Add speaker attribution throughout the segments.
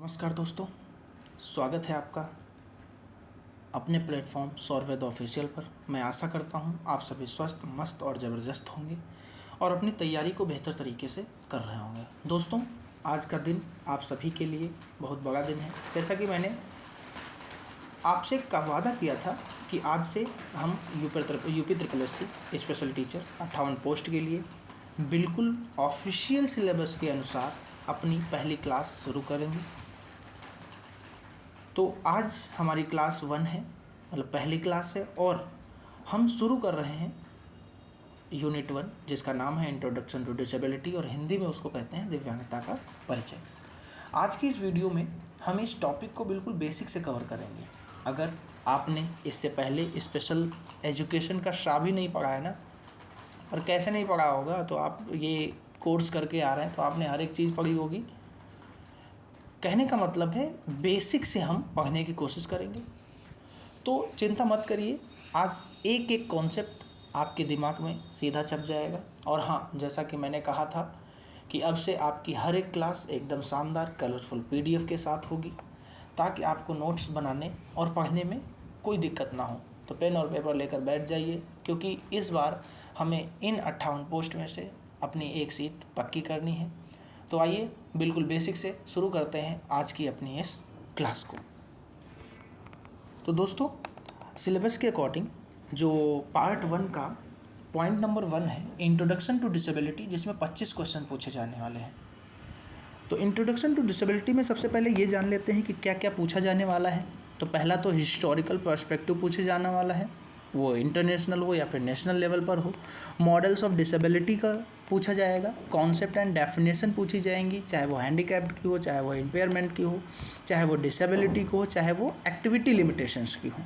Speaker 1: नमस्कार दोस्तों, स्वागत है आपका अपने प्लेटफॉर्म सौरवेद ऑफिशियल पर। मैं आशा करता हूं आप सभी स्वस्थ, मस्त और ज़बरदस्त होंगे और अपनी तैयारी को बेहतर तरीके से कर रहे होंगे। दोस्तों, आज का दिन आप सभी के लिए बहुत बड़ा दिन है। जैसा कि मैंने आपसे का वादा किया था कि आज से हम UP triple SC special teacher 58 post के लिए बिल्कुल ऑफिशियल सिलेबस के अनुसार अपनी पहली क्लास शुरू करेंगे। तो आज हमारी क्लास 1 है, मतलब पहली क्लास है, और हम शुरू कर रहे हैं यूनिट 1, जिसका नाम है इंट्रोडक्शन टू डिसेबिलिटी, और हिंदी में उसको कहते हैं दिव्यांगता का परिचय। आज की इस वीडियो में हम इस टॉपिक को बिल्कुल बेसिक से कवर करेंगे। अगर आपने इससे पहले स्पेशल एजुकेशन का शा भी नहीं पढ़ा है ना, और कैसे नहीं पढ़ा होगा, तो आप ये कोर्स करके आ रहे हैं तो आपने हर एक चीज़ पढ़ी होगी। कहने का मतलब है बेसिक से हम पढ़ने की कोशिश करेंगे। तो चिंता मत करिए, आज एक एक कॉन्सेप्ट आपके दिमाग में सीधा छप जाएगा। और हाँ, जैसा कि मैंने कहा था कि अब से आपकी हर एक क्लास एकदम शानदार कलरफुल पीडीएफ के साथ होगी, ताकि आपको नोट्स बनाने और पढ़ने में कोई दिक्कत ना हो। तो पेन और पेपर लेकर बैठ जाइए, क्योंकि इस बार हमें इन 58 पोस्ट में से अपनी एक सीट पक्की करनी है। तो आइए बिल्कुल बेसिक से शुरू करते हैं आज की अपनी इस क्लास को। तो दोस्तों, सिलेबस के अकॉर्डिंग जो पार्ट 1 का पॉइंट नंबर 1 है इंट्रोडक्शन टू डिसेबिलिटी, जिसमें 25 क्वेश्चन पूछे जाने वाले हैं। तो इंट्रोडक्शन टू डिसेबिलिटी में सबसे पहले ये जान लेते हैं कि क्या क्या पूछा जाने वाला है। तो पहला तो हिस्टोरिकल पर्सपेक्टिव पूछे जाने वाला है, वो इंटरनेशनल हो या फिर नेशनल लेवल पर हो। मॉडल्स ऑफ डिसेबिलिटी का पूछा जाएगा, कॉन्सेप्ट एंड डेफिनेशन पूछी जाएंगी, चाहे वो हैंडीकैप्ड की हो, चाहे वो इम्पेयरमेंट की हो, चाहे वो डिसेबिलिटी की हो, चाहे वो एक्टिविटी लिमिटेशंस की हो।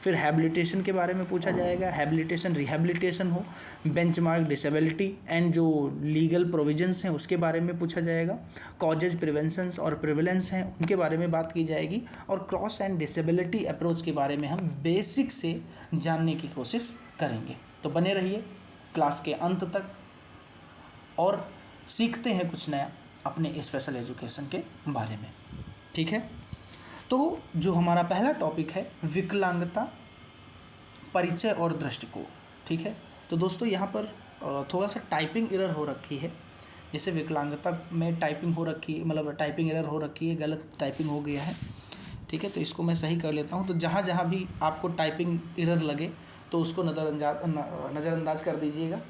Speaker 1: फिर हैबिलिटेशन के बारे में पूछा जाएगा, हैबिलिटेशन रिहैबिलिटेशन हो, बेंचमार्क डिसेबिलिटी एंड जो लीगल प्रोविजंस हैं उसके बारे में पूछा जाएगा, कॉजेज प्रिवेंशंस और प्रिविलेंस हैं उनके बारे में बात की जाएगी, और क्रॉस एंड डिसेबिलिटी अप्रोच के बारे में हम बेसिक से जानने की कोशिश करेंगे। तो बने रहिए क्लास के अंत तक और सीखते हैं कुछ नया अपने स्पेशल एजुकेशन के बारे में। ठीक है, तो जो हमारा पहला टॉपिक है विकलांगता परिचय और दृष्टिकोण। ठीक है, तो दोस्तों यहाँ पर थोड़ा सा टाइपिंग एरर हो रखी है। जैसे विकलांगता में टाइपिंग हो रखी, मतलब टाइपिंग एरर हो रखी है, गलत टाइपिंग हो गया है। ठीक है, तो इसको मैं सही कर लेता हूँ। तो जहाँ जहाँ भी आपको टाइपिंग एरर लगे तो उसको नज़रअंदाज कर दीजिएगा,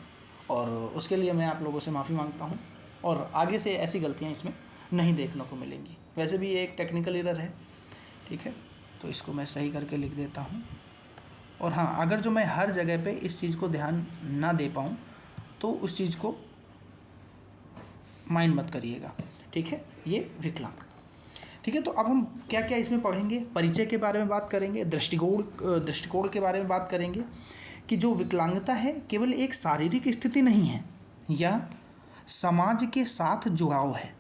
Speaker 1: और उसके लिए मैं आप लोगों से माफ़ी मांगता हूँ, और आगे से ऐसी गलतियाँ इसमें नहीं देखने को मिलेंगी। वैसे भी ये एक टेक्निकल एरर है। ठीक है, तो इसको मैं सही करके लिख देता हूँ। और हाँ, अगर जो मैं हर जगह पे इस चीज़ को ध्यान ना दे पाऊँ तो उस चीज़ को माइंड मत करिएगा। ठीक है, ये विकलांग। ठीक है, तो अब हम क्या क्या इसमें पढ़ेंगे। परिचय के बारे में बात करेंगे, दृष्टिकोण के बारे में बात करेंगे कि जो विकलांगता है केवल एक शारीरिक स्थिति नहीं है, यह समाज के साथ जुड़ाव है।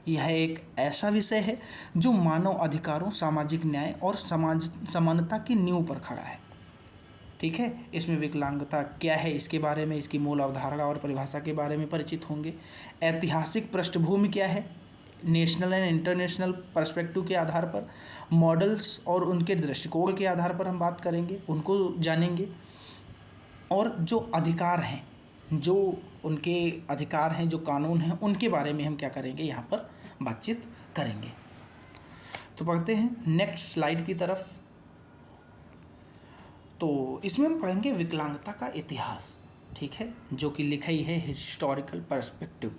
Speaker 1: यह एक ऐसा विषय है जो मानव अधिकारों, सामाजिक न्याय और समाज समानता की नींव पर खड़ा है। ठीक है, इसमें विकलांगता क्या है इसके बारे में, इसकी मूल अवधारणा और परिभाषा के बारे में परिचित होंगे। ऐतिहासिक पृष्ठभूमि क्या है, नेशनल एंड इंटरनेशनल पर्सपेक्टिव के आधार पर, मॉडल्स और उनके दृष्टिकोण के आधार पर हम बात करेंगे, उनको जानेंगे। और जो अधिकार हैं, जो उनके अधिकार हैं, जो कानून हैं, उनके बारे में हम क्या करेंगे, यहाँ पर बातचीत करेंगे। तो पढ़ते हैं नेक्स्ट स्लाइड की तरफ। तो इसमें हम पढ़ेंगे विकलांगता का इतिहास। ठीक है, जो कि लिखा ही है हिस्टोरिकल पर्सपेक्टिव।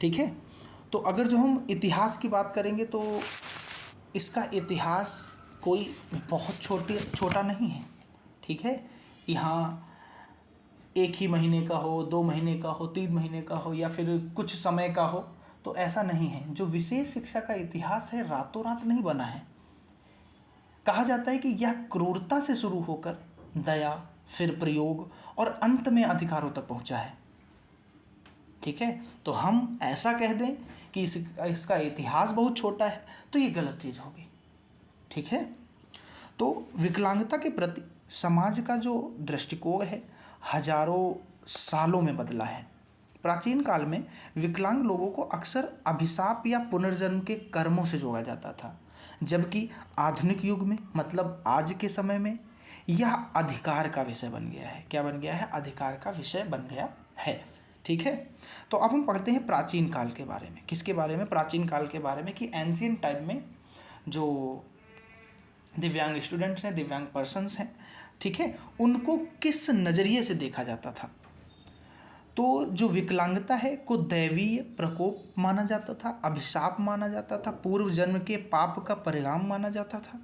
Speaker 1: ठीक है, तो अगर जो हम इतिहास की बात करेंगे तो इसका इतिहास कोई बहुत छोटा नहीं है। ठीक है, कि हाँ एक ही महीने का हो, 2 महीने का हो, 3 महीने का हो, या फिर कुछ समय का हो, तो ऐसा नहीं है। जो विशेष शिक्षा का इतिहास है रातों रात नहीं बना है। कहा जाता है कि यह क्रूरता से शुरू होकर दया, फिर प्रयोग और अंत में अधिकारों तक पहुंचा है। ठीक है, तो हम ऐसा कह दें कि इसका इतिहास बहुत छोटा है तो ये गलत चीज़ होगी। ठीक है, तो विकलांगता के प्रति समाज का जो दृष्टिकोण है हजारों सालों में बदला है। प्राचीन काल में विकलांग लोगों को अक्सर अभिशाप या पुनर्जन्म के कर्मों से जोड़ा जाता था, जबकि आधुनिक युग में मतलब आज के समय में यह अधिकार का विषय बन गया है। क्या बन गया है? अधिकार का विषय बन गया है। ठीक है, तो अब हम पढ़ते हैं प्राचीन काल के बारे में। किसके बारे में? प्राचीन काल के बारे में, कि एंशियंट टाइम में जो दिव्यांग स्टूडेंट्स हैं, दिव्यांग पर्सन्स हैं, ठीक है, उनको किस नज़रिए से देखा जाता था। तो जो विकलांगता है को दैवीय प्रकोप माना जाता था, अभिशाप माना जाता था, पूर्व जन्म के पाप का परिणाम माना जाता था।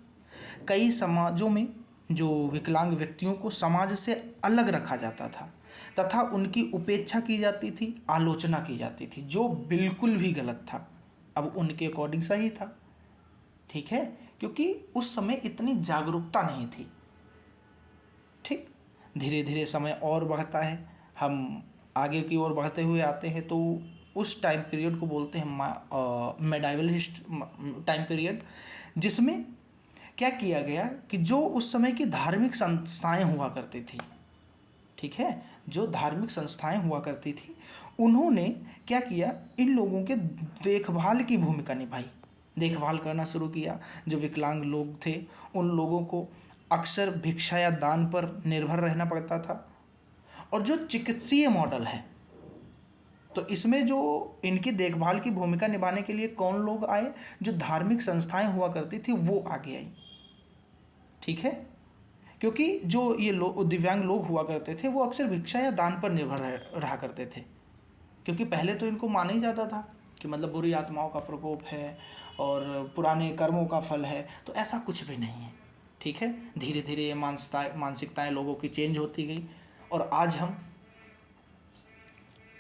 Speaker 1: कई समाजों में जो विकलांग व्यक्तियों को समाज से अलग रखा जाता था तथा उनकी उपेक्षा की जाती थी, आलोचना की जाती थी, जो बिल्कुल भी गलत था। अब उनके अकॉर्डिंग सही था, ठीक है, क्योंकि उस समय इतनी जागरूकता नहीं थी। ठीक, धीरे धीरे समय और बढ़ता है, हम आगे की ओर बढ़ते हुए आते हैं, तो उस टाइम पीरियड को बोलते हैं मेडाइवलिस्ट टाइम पीरियड, जिसमें क्या किया गया कि जो उस समय की धार्मिक संस्थाएं हुआ करती थी, ठीक है, जो धार्मिक संस्थाएं हुआ करती थी, उन्होंने क्या किया, इन लोगों के देखभाल की भूमिका निभाई, देखभाल करना शुरू किया। जो विकलांग लोग थे उन लोगों को अक्सर भिक्षा या दान पर निर्भर रहना पड़ता था। और जो चिकित्सीय मॉडल है, तो इसमें जो इनकी देखभाल की भूमिका निभाने के लिए कौन लोग आए? जो धार्मिक संस्थाएं हुआ करती थी वो आगे आई, ठीक है, क्योंकि जो ये दिव्यांग लोग हुआ करते थे वो अक्सर भिक्षा या दान पर निर्भर रहा करते थे, क्योंकि पहले तो इनको माना ही जाता था कि मतलब बुरी आत्माओं का प्रकोप है और पुराने कर्मों का फल है, तो ऐसा कुछ भी नहीं है। ठीक है, धीरे धीरे मानसिकताएं लोगों की चेंज होती गई और आज हम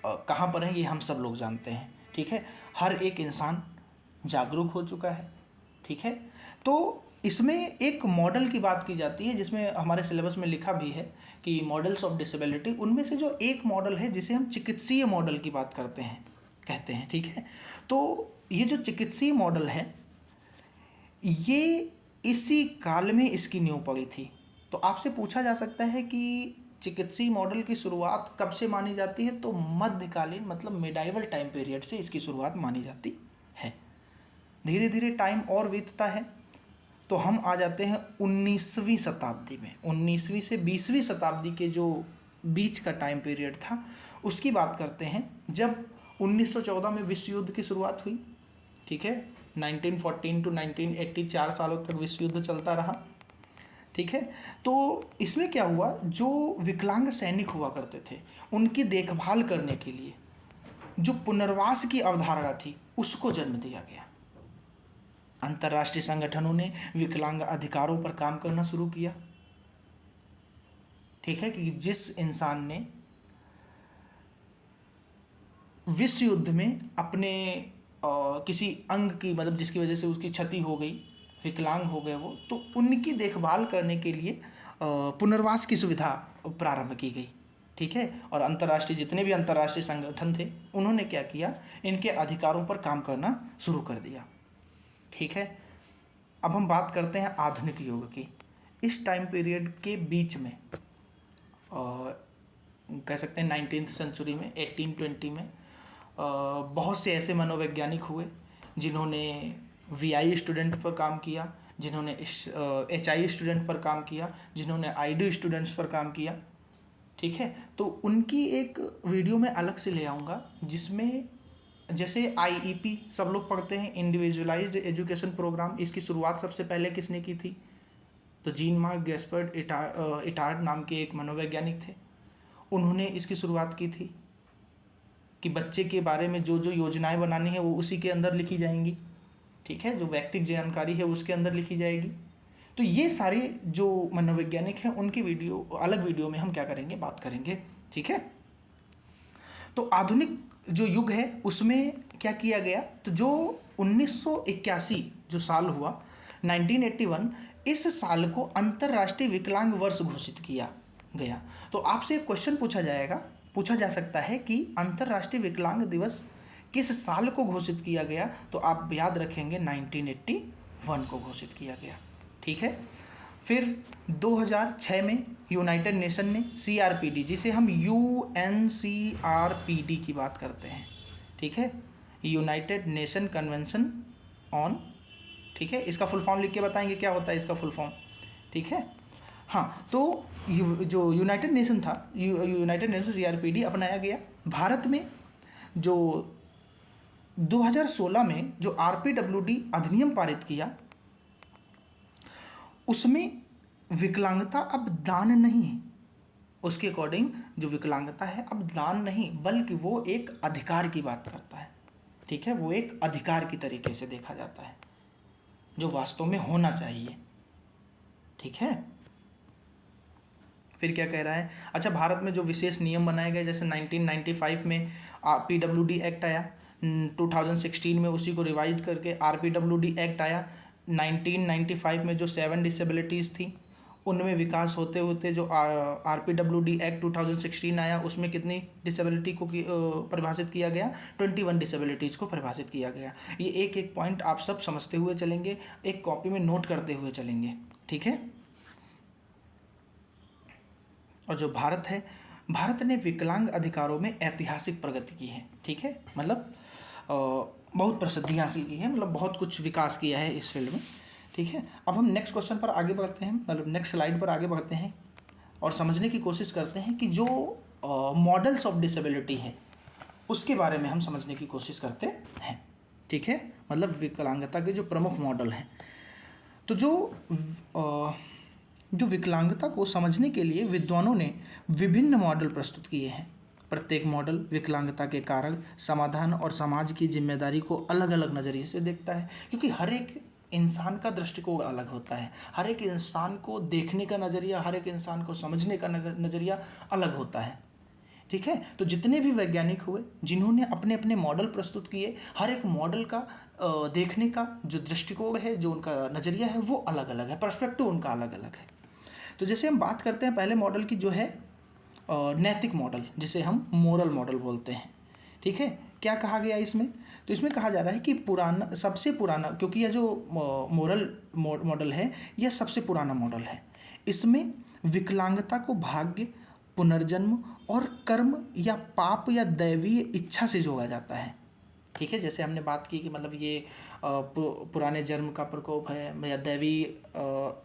Speaker 1: कहाँ पर हैं ये हम सब लोग जानते हैं। ठीक है, हर एक इंसान जागरूक हो चुका है। ठीक है, तो इसमें एक मॉडल की बात की जाती है, जिसमें हमारे सिलेबस में लिखा भी है कि मॉडल्स ऑफ डिसेबिलिटी, उनमें से जो एक मॉडल है जिसे हम चिकित्सीय मॉडल की बात कहते हैं। ठीक है, तो ये जो चिकित्सीय मॉडल है ये इसी काल में इसकी नींव पड़ी थी। तो आपसे पूछा जा सकता है कि चिकित्सीय मॉडल की शुरुआत कब से मानी जाती है? तो मध्यकालीन मतलब मिडाइवल टाइम पीरियड से इसकी शुरुआत मानी जाती है। धीरे धीरे टाइम और बीतता है तो हम आ जाते हैं 19वीं शताब्दी में। 19वीं से 20वीं शताब्दी के जो बीच का टाइम पीरियड था उसकी बात करते हैं, जब 1914 में विश्व युद्ध की शुरुआत हुई। ठीक है, 1914 टू 1980 4 सालों तक विश्व युद्ध चलता रहा। ठीक है, तो इसमें क्या हुआ, जो विकलांग सैनिक हुआ करते थे उनकी देखभाल करने के लिए जो पुनर्वास की अवधारणा थी उसको जन्म दिया गया। अंतर्राष्ट्रीय संगठनों ने विकलांग अधिकारों पर काम करना शुरू किया। ठीक है, कि जिस इंसान ने विश्व युद्ध में अपने किसी अंग की मतलब जिसकी वजह से उसकी क्षति हो गई, विकलांग हो गए वो, तो उनकी देखभाल करने के लिए पुनर्वास की सुविधा प्रारंभ की गई। ठीक है, और अंतर्राष्ट्रीय जितने भी अंतर्राष्ट्रीय संगठन थे उन्होंने क्या किया, इनके अधिकारों पर काम करना शुरू कर दिया। ठीक है, अब हम बात करते हैं आधुनिक युग की। इस टाइम पीरियड के बीच में कह सकते हैं 19th सेंचुरी में 1820 में बहुत से ऐसे मनोवैज्ञानिक हुए जिन्होंने VI स्टूडेंट पर काम किया, जिन्होंने HI स्टूडेंट पर काम किया, जिन्होंने ID स्टूडेंट्स पर काम किया। ठीक है, तो उनकी एक वीडियो मैं अलग से ले आऊँगा, जिसमें जैसे IEP सब लोग पढ़ते हैं, इंडिविजुअलाइज्ड एजुकेशन प्रोग्राम, इसकी शुरुआत सबसे पहले किसने की थी? तो जीन मार्क गैस्पर्ड इटार्ड नाम के एक मनोवैज्ञानिक थे, उन्होंने इसकी शुरुआत की थी कि बच्चे के बारे में जो जो योजनाएं बनानी है वो उसी के अंदर लिखी जाएंगी। ठीक है, जो व्यक्तिगत जानकारी है उसके अंदर लिखी जाएगी। तो ये सारे जो मनोवैज्ञानिक हैं उनकी वीडियो अलग वीडियो में हम क्या करेंगे, बात करेंगे। ठीक है, तो आधुनिक जो युग है उसमें क्या किया गया, तो जो 1981 जो साल हुआ 1981, इस साल को अंतर्राष्ट्रीय विकलांग वर्ष घोषित किया गया। तो आपसे एक क्वेश्चन पूछा जा सकता है कि अंतर्राष्ट्रीय विकलांग दिवस किस साल को घोषित किया गया? तो आप याद रखेंगे 1981 को घोषित किया गया। ठीक है, फिर 2006 में यूनाइटेड नेशन ने CRPD, जिसे हम UNCRPD की बात करते हैं, ठीक है, यूनाइटेड नेशन कन्वेंशन ऑन, ठीक है, इसका फुल फॉर्म लिख के बताएंगे क्या होता है इसका फुल फॉर्म, ठीक है। हाँ, तो जो यूनाइटेड नेशन था, यूनाइटेड नेशन CRPD अपनाया गया। भारत में जो 2016 में जो RPWD अधिनियम पारित किया, उसमें विकलांगता अब दान नहीं है। उसके अकॉर्डिंग जो विकलांगता है अब दान नहीं, बल्कि वो एक अधिकार की बात करता है, ठीक है, वो एक अधिकार की तरीके से देखा जाता है जो वास्तव में होना चाहिए, ठीक है। फिर क्या कह रहा है, अच्छा, भारत में जो विशेष नियम बनाए गए, जैसे 1995 में PWD एक्ट आया, 2016 में उसी को रिवाइज करके RPWD एक्ट आया, 1995 में जो 7 डिसेबिलिटीज़ थी उनमें विकास होते होते जो RPWD एक्ट 2016 आया, उसमें कितनी डिसेबिलिटी को परिभाषित किया गया, 21 डिसेबिलिटीज़ को परिभाषित किया गया। ये एक एक पॉइंट आप सब समझते हुए चलेंगे, एक कॉपी में नोट करते हुए चलेंगे, ठीक है। और जो भारत है, भारत ने विकलांग अधिकारों में ऐतिहासिक प्रगति की है, ठीक है, मतलब बहुत प्रसिद्धि हासिल की है, मतलब बहुत कुछ विकास किया है इस फील्ड में, ठीक है। अब हम नेक्स्ट क्वेश्चन पर आगे बढ़ते हैं, मतलब नेक्स्ट स्लाइड पर आगे बढ़ते हैं और समझने की कोशिश करते हैं कि जो मॉडल्स ऑफ डिसेबिलिटी है उसके बारे में हम समझने की कोशिश करते हैं, ठीक है, मतलब विकलांगता के जो प्रमुख मॉडल हैं। तो जो विकलांगता को समझने के लिए विद्वानों ने विभिन्न मॉडल प्रस्तुत किए हैं। प्रत्येक मॉडल विकलांगता के कारण, समाधान और समाज की जिम्मेदारी को अलग अलग नज़रिए से देखता है, क्योंकि हर एक इंसान का दृष्टिकोण अलग होता है, हर एक इंसान को देखने का नज़रिया, हर एक इंसान को समझने का नज़रिया अलग होता है, ठीक है। तो जितने भी वैज्ञानिक हुए जिन्होंने अपने अपने मॉडल प्रस्तुत किए, हर एक मॉडल का देखने का जो दृष्टिकोण है, जो उनका नज़रिया है, वो अलग अलग है, पर्सपेक्टिव उनका अलग अलग है। तो जैसे हम बात करते हैं पहले मॉडल की, जो है नैतिक मॉडल, जिसे हम मोरल मॉडल बोलते हैं, ठीक है। क्या कहा गया इसमें, तो इसमें कहा जा रहा है कि पुराना, सबसे पुराना, क्योंकि यह जो मोरल मॉडल है यह सबसे पुराना मॉडल है। इसमें विकलांगता को भाग्य, पुनर्जन्म और कर्म या पाप या दैवीय इच्छा से जोड़ा जाता है, ठीक है। जैसे हमने बात की कि मतलब ये पुराने जन्म का प्रकोप है या दैवी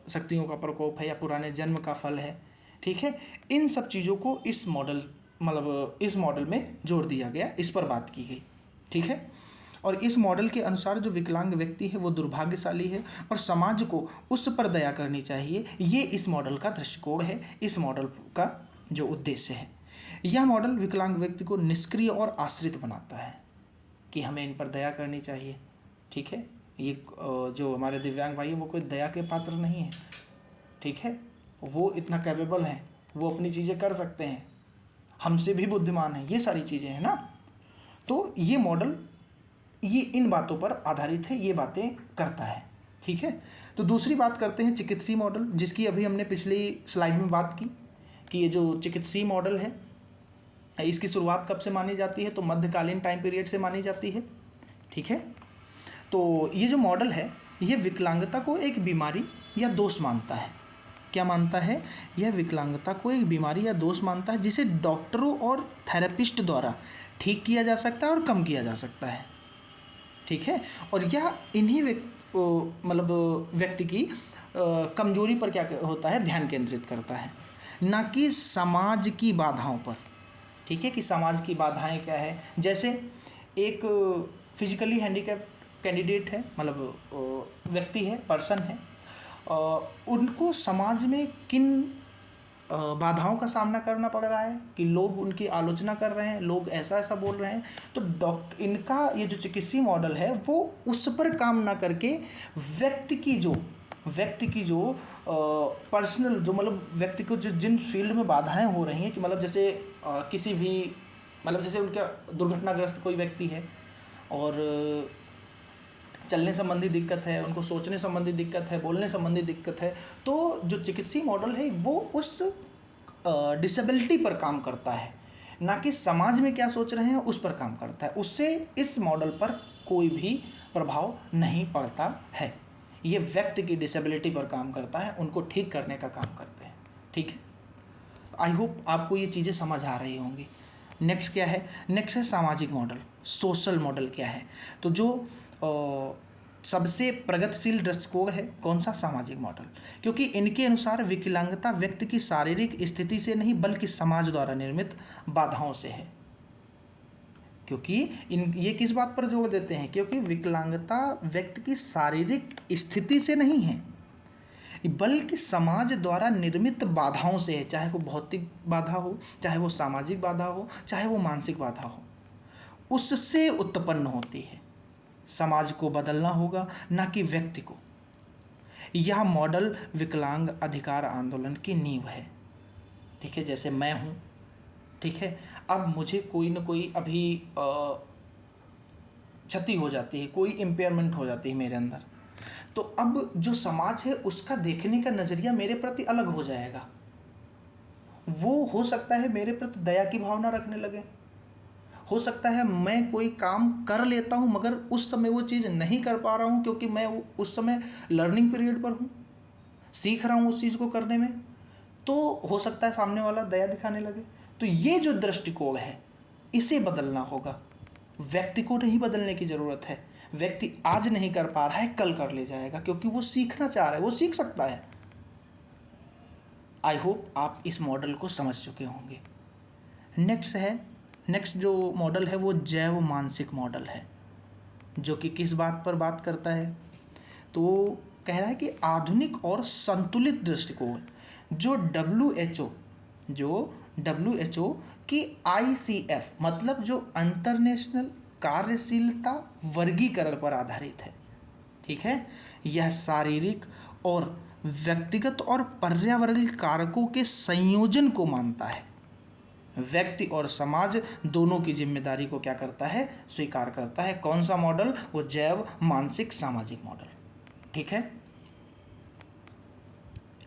Speaker 1: शक्तियों का प्रकोप है या पुराने जन्म का फल है, ठीक है। इन सब चीज़ों को इस मॉडल में जोड़ दिया गया, इस पर बात की गई, ठीक है। और इस मॉडल के अनुसार जो विकलांग व्यक्ति है वो दुर्भाग्यशाली है और समाज को उस पर दया करनी चाहिए। ये इस मॉडल का दृष्टिकोण है, इस मॉडल का जो उद्देश्य है। यह मॉडल विकलांग व्यक्ति को निष्क्रिय और आश्रित बनाता है कि हमें इन पर दया करनी चाहिए, ठीक है। ये जो हमारे दिव्यांग भाई हैं वो कोई दया के पात्र नहीं है, ठीक है, वो इतना कैपेबल हैं, वो अपनी चीज़ें कर सकते हैं, हमसे भी बुद्धिमान हैं, ये सारी चीज़ें हैं ना। तो ये मॉडल ये इन बातों पर आधारित है, ये बातें करता है, ठीक है। तो दूसरी बात करते हैं चिकित्सीय मॉडल, जिसकी अभी हमने पिछली स्लाइड में बात की कि ये जो चिकित्सीय मॉडल है इसकी शुरुआत कब से मानी जाती है, तो मध्यकालीन टाइम पीरियड से मानी जाती है, ठीक है। तो ये जो मॉडल है ये विकलांगता को एक बीमारी या दोष मानता है। क्या मानता है, यह विकलांगता को एक बीमारी या दोष मानता है जिसे डॉक्टरों और थेरेपिस्ट द्वारा ठीक किया जा सकता है और कम किया जा सकता है, ठीक है। और यह इन्हीं व्यक्ति की कमजोरी पर क्या होता है, ध्यान केंद्रित करता है, ना कि समाज की बाधाओं पर, ठीक है, कि समाज की बाधाएं क्या है। जैसे एक फिजिकली हैंडीकैप कैंडिडेट है, मतलब व्यक्ति है, पर्सन है, उनको समाज में किन बाधाओं का सामना करना पड़ रहा है कि लोग उनकी आलोचना कर रहे हैं, लोग ऐसा ऐसा बोल रहे हैं। तो इनका ये जो चिकित्सीय मॉडल है वो उस पर काम ना करके व्यक्ति की जो पर्सनल, जो मतलब व्यक्ति को जो जिन फील्ड में बाधाएं हो रही हैं, कि मतलब जैसे किसी भी, मतलब जैसे उनका दुर्घटनाग्रस्त कोई व्यक्ति है और चलने संबंधी दिक्कत है, उनको सोचने संबंधी दिक्कत है, बोलने संबंधी दिक्कत है, तो जो चिकित्सीय मॉडल है वो उस डिसेबिलिटी पर काम करता है, ना कि समाज में क्या सोच रहे हैं उस पर काम करता है। उससे इस मॉडल पर कोई भी प्रभाव नहीं पड़ता है। ये व्यक्ति की डिसेबिलिटी पर काम करता है, उनको ठीक करने का काम करते हैं। ठीक है, आई होप आपको ये चीज़ें समझ आ रही होंगी। नेक्स्ट क्या है? नेक्स्ट है सामाजिक मॉडल। सोशल मॉडल क्या है? तो जो सबसे प्रगतिशील दृष्टिकोण है कौन सा? सामाजिक मॉडल, क्योंकि इनके अनुसार विकलांगता व्यक्ति की शारीरिक स्थिति से नहीं बल्कि समाज द्वारा निर्मित बाधाओं से है। क्योंकि ये किस बात पर जोर देते हैं? क्योंकि विकलांगता व्यक्ति की शारीरिक स्थिति से नहीं है बल्कि समाज द्वारा निर्मित बाधाओं से है, चाहे वो भौतिक बाधा हो, चाहे वो सामाजिक बाधा हो, चाहे वो मानसिक बाधा हो, उससे उत्पन्न होती है। समाज को बदलना होगा, ना कि व्यक्ति को। यह मॉडल विकलांग अधिकार आंदोलन की नींव है। ठीक है, जैसे मैं हूँ, ठीक है, अब मुझे कोई ना कोई अभी क्षति हो जाती है, कोई इम्पेयरमेंट हो जाती है मेरे अंदर, तो अब जो समाज है उसका देखने का नज़रिया मेरे प्रति अलग हो जाएगा। वो हो सकता है मेरे प्रति दया की भावना रखने लगे, हो सकता है मैं कोई काम कर लेता हूँ मगर उस समय वो चीज़ नहीं कर पा रहा हूँ क्योंकि मैं उस समय लर्निंग पीरियड पर हूँ, सीख रहा हूँ उस चीज़ को करने में, तो हो सकता है सामने वाला दया दिखाने लगे। तो ये जो दृष्टिकोण है इसे बदलना होगा। व्यक्ति को नहीं बदलने की ज़रूरत है। व्यक्ति आज नहीं कर पा रहा है, कल कर ले जाएगा, क्योंकि वो सीखना चाह रहा है, वो सीख सकता है। आई होप आप इस मॉडल को समझ चुके होंगे। नेक्स्ट जो मॉडल है वो जैव मानसिक मॉडल है, जो कि किस बात पर बात करता है? तो वो कह रहा है कि आधुनिक और संतुलित दृष्टिकोण जो WHO की ICF मतलब जो अंतरनेशनल कार्यशीलता वर्गीकरण पर आधारित है। ठीक है, यह शारीरिक और व्यक्तिगत और पर्यावरणीय कारकों के संयोजन को मानता है। व्यक्ति और समाज दोनों की जिम्मेदारी को क्या करता है? स्वीकार करता है। कौन सा मॉडल? वो जैव मानसिक सामाजिक मॉडल। ठीक है,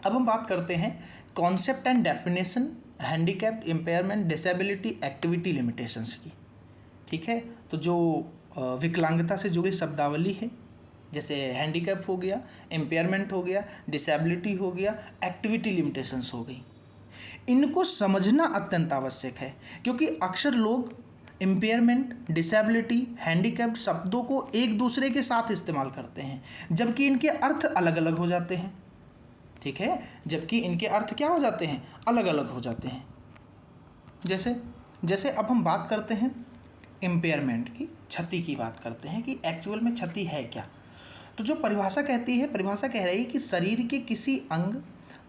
Speaker 1: अब हम बात करते हैं concept and definition handicapped, impairment, disability, activity limitations की। ठीक है, तो जो विकलांगता से जुड़ी शब्दावली है, जैसे हैंडीकैप हो गया, इम्पेयरमेंट हो गया, डिसेबिलिटी हो गया, एक्टिविटी लिमिटेशंस हो गई, इनको समझना अत्यंत आवश्यक है, क्योंकि अक्सर लोग इम्पेयरमेंट, डिसेबिलिटी, हैंडीकैप्ड शब्दों को एक दूसरे के साथ इस्तेमाल करते हैं, जबकि इनके अर्थ अलग अलग हो जाते हैं। ठीक है, जबकि इनके अर्थ क्या हो जाते हैं? अलग अलग हो जाते हैं। जैसे अब हम बात करते हैं इम्पेयरमेंट की, क्षति की बात करते हैं कि एक्चुअल में क्षति है क्या। तो जो परिभाषा कह रही है कि शरीर के किसी अंग,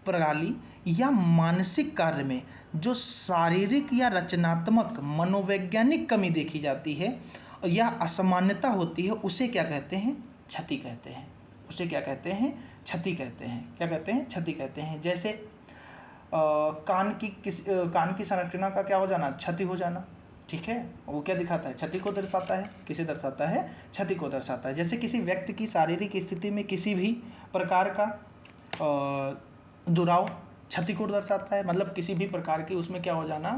Speaker 1: प्रणाली या मानसिक कार्य में जो शारीरिक या रचनात्मक मनोवैज्ञानिक कमी देखी जाती है या असामान्यता होती है, उसे क्या कहते हैं? क्षति कहते हैं। उसे क्या कहते हैं? क्षति कहते हैं। क्या कहते हैं? क्षति कहते हैं। जैसे कान की संरचना का क्या हो जाना? क्षति हो जाना। ठीक है, वो क्या दिखाता है? क्षति को दर्शाता है। किसे दर्शाता है? क्षति को दर्शाता है। जैसे किसी व्यक्ति की शारीरिक स्थिति में किसी भी प्रकार का दुराव क्षति को दर्शाता है, मतलब किसी भी प्रकार की उसमें क्या हो जाना,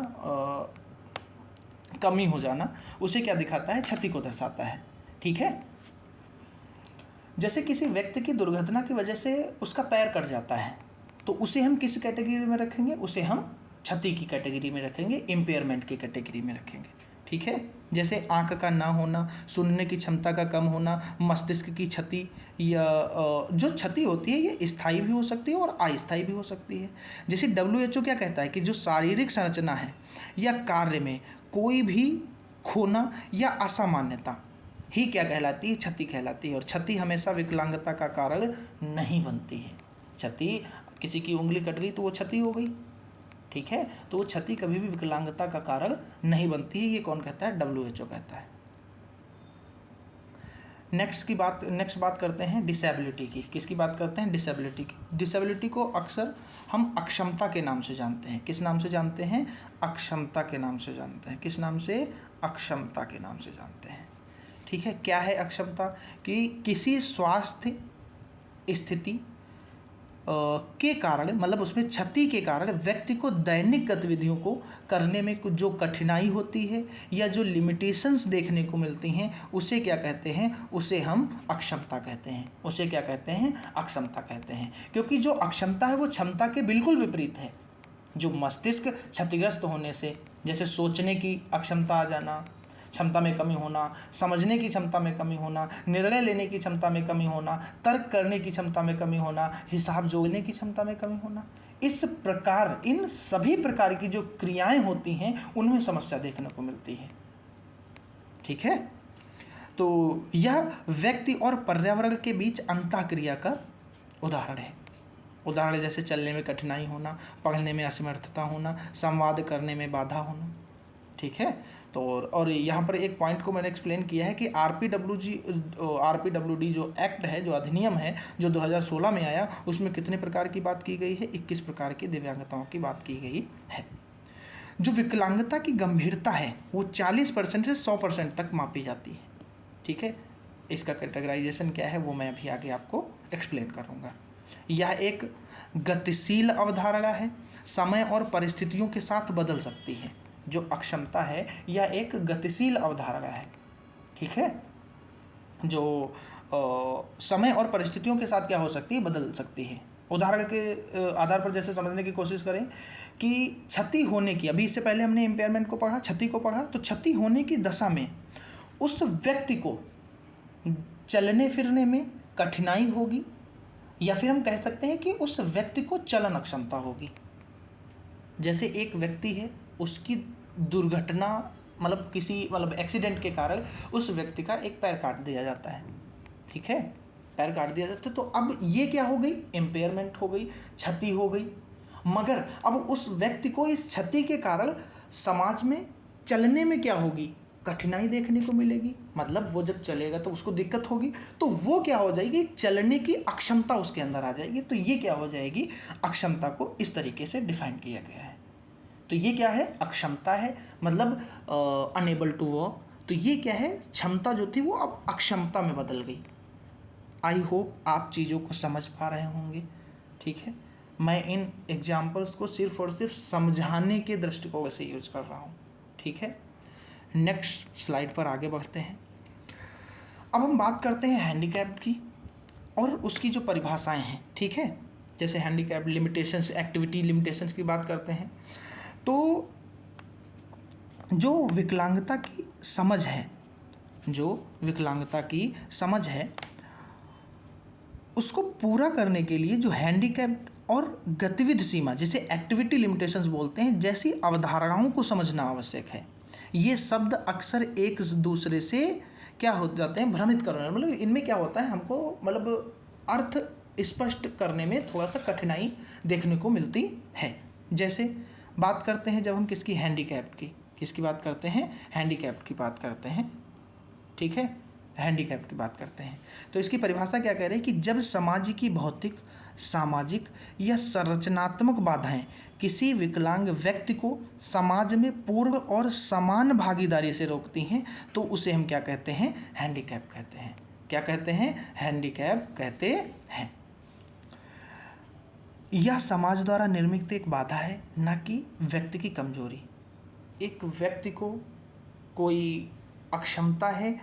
Speaker 1: कमी हो जाना, उसे क्या दिखाता है? क्षति को दर्शाता है। ठीक है, जैसे किसी व्यक्ति की दुर्घटना की वजह से उसका पैर कट जाता है, तो उसे हम किस कैटेगरी में रखेंगे? उसे हम क्षति की कैटेगरी में रखेंगे, इम्पेयरमेंट की कैटेगरी में रखेंगे। ठीक है, जैसे आँख का ना होना, सुनने की क्षमता का कम होना, मस्तिष्क की क्षति, या जो क्षति होती है ये स्थायी भी हो सकती है और अस्थायी भी हो सकती है। जैसे WHO क्या कहता है कि जो शारीरिक संरचना है या कार्य में कोई भी खोना या असामान्यता ही क्या कहलाती है? क्षति कहलाती है। और क्षति हमेशा विकलांगता का कारण नहीं बनती है। क्षति, किसी की उंगली कट गई तो वो क्षति हो गई। ठीक है, तो वो क्षति कभी भी विकलांगता का कारण नहीं बनती है। ये कौन कहता है? WHO कहता है। नेक्स्ट बात करते हैं डिसेबिलिटी की। किसकी बात करते हैं? डिसेबिलिटी की। डिसेबिलिटी को अक्सर हम अक्षमता के नाम से जानते हैं। किस नाम से जानते हैं? अक्षमता के नाम से जानते हैं। किस नाम से? अक्षमता के नाम से जानते हैं। ठीक है, क्या है अक्षमता? कि किसी स्वास्थ्य स्थिति के कारण, मतलब उसमें क्षति के कारण व्यक्ति को दैनिक गतिविधियों को करने में कुछ जो कठिनाई होती है या जो लिमिटेशंस देखने को मिलती हैं, उसे क्या कहते हैं, उसे हम अक्षमता कहते हैं। उसे क्या कहते हैं, अक्षमता कहते हैं। क्योंकि जो अक्षमता है वो क्षमता के बिल्कुल विपरीत है। जो मस्तिष्क क्षतिग्रस्त होने से, जैसे सोचने की अक्षमता आ जाना, क्षमता में कमी होना, समझने की क्षमता में कमी होना, निर्णय लेने की क्षमता में कमी होना, तर्क करने की क्षमता में कमी होना, हिसाब जोड़ने की क्षमता में कमी होना, इस प्रकार इन सभी प्रकार की जो क्रियाएं होती हैं उनमें समस्या देखने को मिलती है। ठीक है, तो यह व्यक्ति और पर्यावरण के बीच अंतःक्रिया का उदाहरण है। उदाहरण जैसे चलने में कठिनाई होना, पढ़ने में असमर्थता होना, संवाद करने में बाधा होना। ठीक है, तो और यहाँ पर एक पॉइंट को मैंने एक्सप्लेन किया है कि आरपीडब्ल्यूडी जो एक्ट है, जो अधिनियम है, जो 2016 में आया, उसमें कितने प्रकार की बात की गई है, 21 प्रकार की दिव्यांगताओं की बात की गई है। जो विकलांगता की गंभीरता है वो 40% से 100% तक मापी जाती है। ठीक है, इसका कैटेगराइजेशन क्या है वो मैं अभी आगे आपको एक्सप्लेन करूँगा। यह एक गतिशील अवधारणा है, समय और परिस्थितियों के साथ बदल सकती है। जो अक्षमता है यह एक गतिशील अवधारणा है। ठीक है, जो समय और परिस्थितियों के साथ क्या हो सकती है, बदल सकती है। उदाहरण के आधार पर जैसे समझने की कोशिश करें कि क्षति होने की, अभी इससे पहले हमने इम्पेयरमेंट को पढ़ा, क्षति को पढ़ा, तो क्षति होने की दशा में उस व्यक्ति को चलने फिरने में कठिनाई होगी, या फिर हम कह सकते हैं कि उस व्यक्ति को चलन अक्षमता होगी। जैसे एक व्यक्ति है, उसकी दुर्घटना मतलब एक्सीडेंट के कारण उस व्यक्ति का एक पैर काट दिया जाता है। ठीक है, पैर काट दिया जाता है, तो अब ये क्या हो गई, इम्पेयरमेंट हो गई, क्षति हो गई। मगर अब उस व्यक्ति को इस क्षति के कारण समाज में चलने में क्या होगी, कठिनाई देखने को मिलेगी। मतलब वो जब चलेगा तो उसको दिक्कत होगी, तो वो क्या हो जाएगी, चलने की अक्षमता उसके अंदर आ जाएगी। तो ये क्या हो जाएगी, अक्षमता को इस तरीके से डिफाइन किया गया है। तो ये क्या है, अक्षमता है, मतलब अनेबल टू वॉक। तो ये क्या है, क्षमता जो थी वो अब अक्षमता में बदल गई। आई होप आप चीज़ों को समझ पा रहे होंगे। ठीक है, मैं इन एग्जाम्पल्स को सिर्फ और सिर्फ समझाने के दृष्टिकोण से यूज कर रहा हूँ। ठीक है, नेक्स्ट स्लाइड पर आगे बढ़ते हैं। अब हम बात करते हैं हैंडीकैप्ड की और उसकी जो परिभाषाएं हैं। ठीक है, जैसे हैंडीकैप लिमिटेशंस, एक्टिविटी लिमिटेशंस की बात करते हैं, तो जो विकलांगता की समझ है, जो विकलांगता की समझ है, उसको पूरा करने के लिए जो हैंडीकैप और गतिविधि सीमा, जिसे एक्टिविटी लिमिटेशंस बोलते हैं, जैसी अवधारणाओं को समझना आवश्यक है। ये शब्द अक्सर एक दूसरे से क्या हो जाते हैं, भ्रमित करने, मतलब इनमें क्या होता है, हमको मतलब अर्थ स्पष्ट करने में थोड़ा सा कठिनाई देखने को मिलती है। जैसे बात करते हैं जब हम किसकी, हैंडीकैप्ड की, किसकी बात करते हैं, हैंडीकैप्ड की बात करते हैं। ठीक है, हैंडीकैप्ड की बात करते हैं, तो इसकी परिभाषा क्या कह रहे हैं कि जब समाज की भौतिक, सामाजिक या संरचनात्मक बाधाएं किसी विकलांग व्यक्ति को समाज में पूर्ण और समान भागीदारी से रोकती हैं, तो उसे हम क्या कहते हैं, हैंडीकैप कहते हैं। क्या कहते हैं, हैंडीकैप कहते हैं। यह समाज द्वारा निर्मित एक बाधा है, न कि व्यक्ति की कमजोरी। एक व्यक्ति को कोई अक्षमता है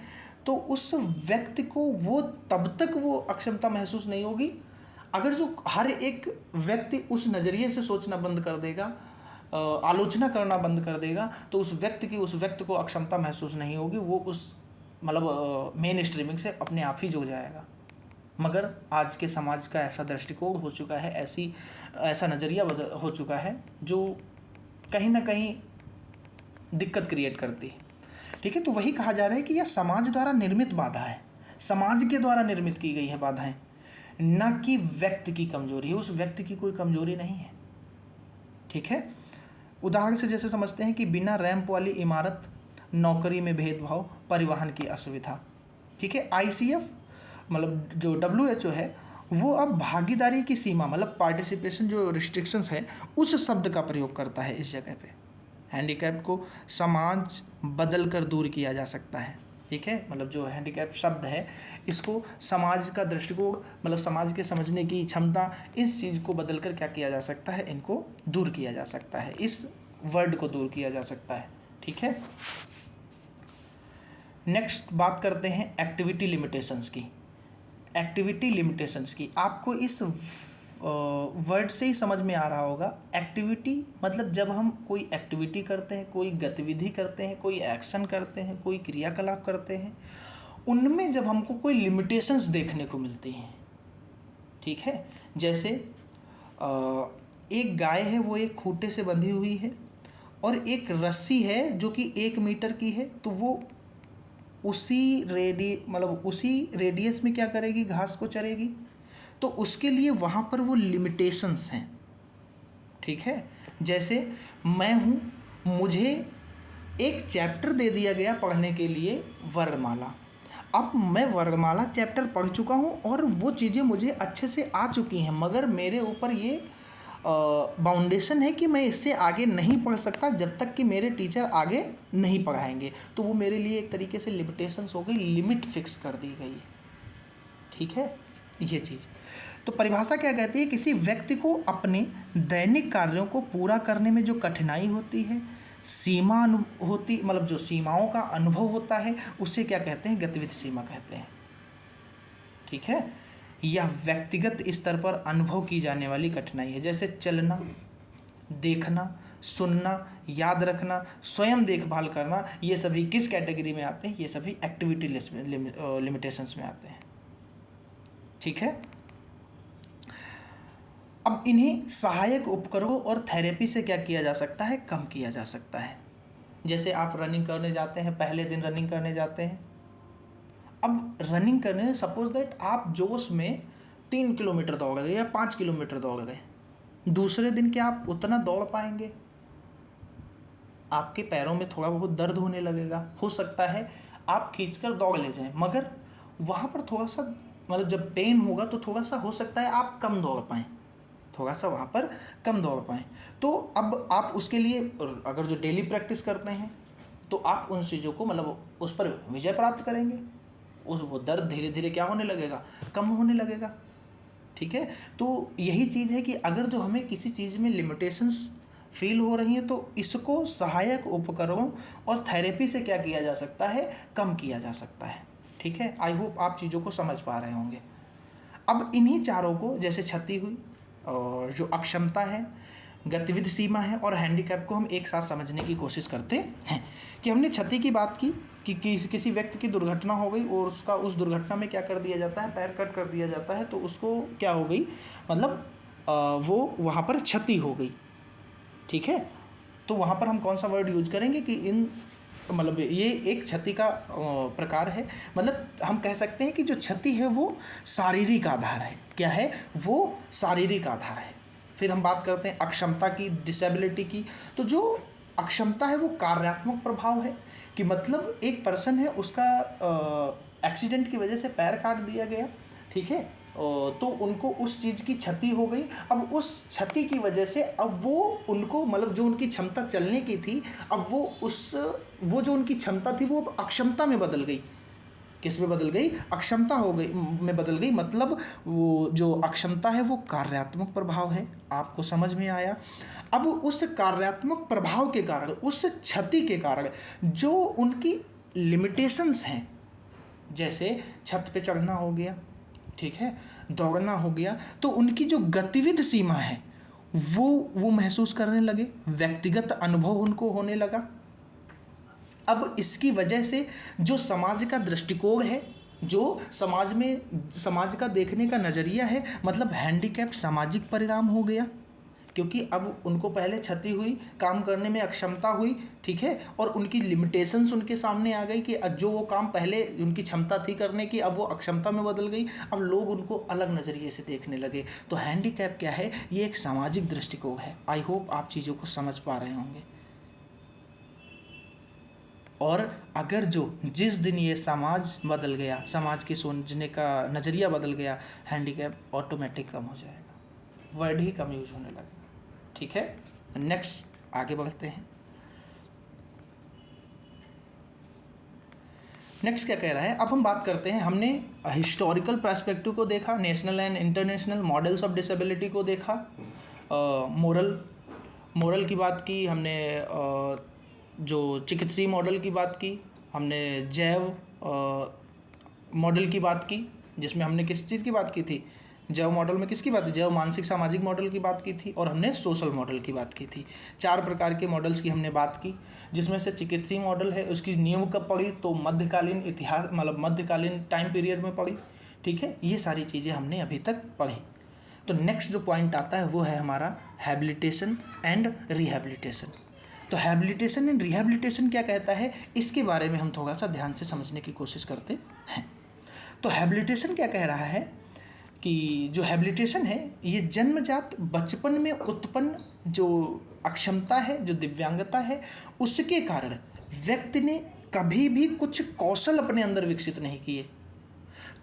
Speaker 1: तो उस व्यक्ति को वो तब तक वो अक्षमता महसूस नहीं होगी अगर जो हर एक व्यक्ति उस नज़रिए से सोचना बंद कर देगा, आलोचना करना बंद कर देगा, तो उस व्यक्ति को अक्षमता महसूस नहीं होगी। वो उस मतलब मेन स्ट्रीमिंग से अपने आप ही जुड़ जाएगा। मगर आज के समाज का ऐसा दृष्टिकोण हो चुका है, ऐसा नज़रिया हो चुका है जो कहीं ना कहीं दिक्कत क्रिएट करती है। ठीक है, तो वही कहा जा रहा है कि यह समाज द्वारा निर्मित बाधा है, समाज के द्वारा निर्मित की गई है बाधाएं, न कि व्यक्ति की कमजोरी है। उस व्यक्ति की कोई कमजोरी नहीं है। ठीक है, उदाहरण से जैसे समझते हैं कि बिना रैंप वाली इमारत, नौकरी में भेदभाव, परिवहन की असुविधा। ठीक है, ICF मतलब जो WHO है वो अब भागीदारी की सीमा मतलब पार्टिसिपेशन जो रिस्ट्रिक्शंस है उस शब्द का प्रयोग करता है इस जगह पे। हैंडीकैप को समाज बदल कर दूर किया जा सकता है। ठीक है, मतलब जो हैंडीकैप शब्द है इसको समाज का दृष्टिकोण, मतलब समाज के समझने की क्षमता, इस चीज़ को बदलकर क्या किया जा सकता है, इनको दूर किया जा सकता है, इस वर्ड को दूर किया जा सकता है। ठीक है, नेक्स्ट बात करते हैं एक्टिविटी लिमिटेशंस की। एक्टिविटी लिमिटेशंस की आपको इस वर्ड से ही समझ में आ रहा होगा। एक्टिविटी मतलब जब हम कोई एक्टिविटी करते हैं, कोई गतिविधि करते हैं, कोई एक्शन करते हैं, कोई क्रियाकलाप करते हैं, उनमें जब हमको कोई लिमिटेशंस देखने को मिलती हैं। ठीक है, जैसे एक गाय है, वो एक खूंटे से बंधी हुई है और एक रस्सी है जो कि 1 मीटर की है, तो वो उसी रेडियस में क्या करेगी, घास को चरेगी। तो उसके लिए वहाँ पर वो लिमिटेशंस हैं। ठीक है, जैसे मैं हूँ, मुझे एक चैप्टर दे दिया गया पढ़ने के लिए, वर्णमाला। अब मैं वर्णमाला चैप्टर पढ़ चुका हूँ और वो चीज़ें मुझे अच्छे से आ चुकी हैं, मगर मेरे ऊपर ये बाउंडेशन है कि मैं इससे आगे नहीं पढ़ सकता जब तक कि मेरे टीचर आगे नहीं पढ़ाएंगे। तो वो मेरे लिए एक तरीके से लिमिटेशंस हो गई, लिमिट फिक्स कर दी गई। ठीक है, ये चीज़। तो परिभाषा क्या कहती है, किसी व्यक्ति को अपने दैनिक कार्यों को पूरा करने में जो कठिनाई होती है, सीमा होती, मतलब जो सीमाओं का अनुभव होता है, उसे क्या कहते हैं, गतिविधि सीमा कहते हैं। ठीक है, यह व्यक्तिगत स्तर पर अनुभव की जाने वाली कठिनाई है, जैसे चलना, देखना, सुनना, याद रखना, स्वयं देखभाल करना, ये सभी किस कैटेगरी में आते हैं, ये सभी एक्टिविटी लिमिटेशंस में आते हैं। ठीक है, अब इन्हें सहायक उपकरणों और थेरेपी से क्या किया जा सकता है, कम किया जा सकता है। जैसे आप रनिंग करने जाते हैं, पहले दिन रनिंग करने जाते हैं, अब रनिंग करने, सपोज दैट आप जोश में 3 किलोमीटर दौड़ गए या 5 किलोमीटर दौड़ गए, दूसरे दिन क्या आप उतना दौड़ पाएंगे? आपके पैरों में थोड़ा बहुत दर्द होने लगेगा, हो सकता है आप खींचकर दौड़ ले जाएं, मगर वहाँ पर थोड़ा सा, मतलब जब पेन होगा तो थोड़ा सा हो सकता है आप कम दौड़ पाएँ, थोड़ा सा वहाँ पर कम दौड़ पाएँ। तो अब आप उसके लिए अगर जो डेली प्रैक्टिस करते हैं तो आप उन चीज़ों को, मतलब उस पर विजय प्राप्त करेंगे, वो दर्द धीरे धीरे क्या होने लगेगा, कम होने लगेगा। ठीक है, तो यही चीज़ है कि अगर जो हमें किसी चीज़ में लिमिटेशंस फील हो रही हैं तो इसको सहायक उपकरणों और थेरेपी से क्या किया जा सकता है, कम किया जा सकता है। ठीक है, आई होप आप चीज़ों को समझ पा रहे होंगे। अब इन्हीं चारों को, जैसे क्षति हुई और जो अक्षमता है, गतिविधि सीमा है और हैंडीकैप को हम एक साथ समझने की कोशिश करते हैं। कि हमने क्षति की बात की कि किसी व्यक्ति की दुर्घटना हो गई और उसका उस दुर्घटना में क्या कर दिया जाता है, पैर कट कर दिया जाता है, तो उसको क्या हो गई, मतलब वो वहाँ पर क्षति हो गई। ठीक है, तो वहाँ पर हम कौन सा वर्ड यूज करेंगे कि इन, मतलब ये एक क्षति का प्रकार है, मतलब हम कह सकते हैं कि जो क्षति है वो शारीरिक आधार है। क्या है वो, शारीरिक आधार है। फिर हम बात करते हैं अक्षमता की, डिसेबिलिटी की। तो जो अक्षमता है वो कार्यात्मक प्रभाव है, कि मतलब एक पर्सन है, उसका एक्सीडेंट की वजह से पैर काट दिया गया। ठीक है, तो उनको उस चीज़ की क्षति हो गई। अब उस क्षति की वजह से अब वो उनको, मतलब जो उनकी क्षमता चलने की थी, अब वो जो उनकी क्षमता थी वो अब अक्षमता में बदल गई। किस में बदल गई, अक्षमता हो गई में बदल गई। मतलब वो जो अक्षमता है वो कार्यात्मक प्रभाव है। आपको समझ में आया? अब उस कार्यात्मक प्रभाव के कारण, उस क्षति के कारण जो उनकी लिमिटेशंस हैं, जैसे छत पे चढ़ना हो गया, ठीक है, दौड़ना हो गया, तो उनकी जो गतिविधि सीमा है वो महसूस करने लगे, व्यक्तिगत अनुभव उनको होने लगा। अब इसकी वजह से जो समाज का दृष्टिकोण है, जो समाज का देखने का नज़रिया है, मतलब हैंडीकैप्ड सामाजिक परिणाम हो गया। क्योंकि अब उनको पहले क्षति हुई, काम करने में अक्षमता हुई, ठीक है, और उनकी लिमिटेशंस उनके सामने आ गई कि जो वो काम पहले उनकी क्षमता थी करने की, अब वो अक्षमता में बदल गई। अब लोग उनको अलग नज़रिए से देखने लगे। तो हैंडीकैप क्या है, ये एक सामाजिक दृष्टिकोण है। आई होप आप चीज़ों को समझ पा रहे होंगे। और अगर जिस दिन ये समाज बदल गया, समाज के सोचने का नज़रिया बदल गया, हैंडीकैप ऑटोमेटिक कम हो जाएगा, वर्ड ही कम यूज होने लगेगा। ठीक है, नेक्स्ट आगे बढ़ते हैं। नेक्स्ट क्या कह रहा है, अब हम बात करते हैं, हमने हिस्टोरिकल पर्सपेक्टिव को देखा, national and international models of disability को देखा, मोरल की बात की हमने, जो चिकित्सीय मॉडल की बात की हमने, जैव मॉडल की बात की, जिसमें हमने किस चीज़ की बात की थी, जैव मॉडल में किसकी बात, जैव मानसिक सामाजिक मॉडल की बात की थी, और हमने सोशल मॉडल की बात की थी। 4 प्रकार के मॉडल्स की हमने बात की, जिसमें से चिकित्सीय मॉडल है, उसकी नींव कब पड़ी, तो मध्यकालीन इतिहास, मतलब मध्यकालीन टाइम पीरियड में पड़ी। ठीक है, ये सारी चीज़ें हमने अभी तक पढ़ी। तो नेक्स्ट जो पॉइंट आता है वो है हमारा हैबिलिटेशन एंड रिहैबिलिटेशन। तो हैबिलिटेशन एंड रिहैबिलिटेशन क्या कहता है, इसके बारे में हम थोड़ा सा ध्यान से समझने की कोशिश करते हैं। तो हैबिलिटेशन क्या कह रहा है कि जो हैबिलिटेशन है, ये जन्मजात बचपन में उत्पन्न जो अक्षमता है, जो दिव्यांगता है, उसके कारण व्यक्ति ने कभी भी कुछ कौशल अपने अंदर विकसित नहीं किए,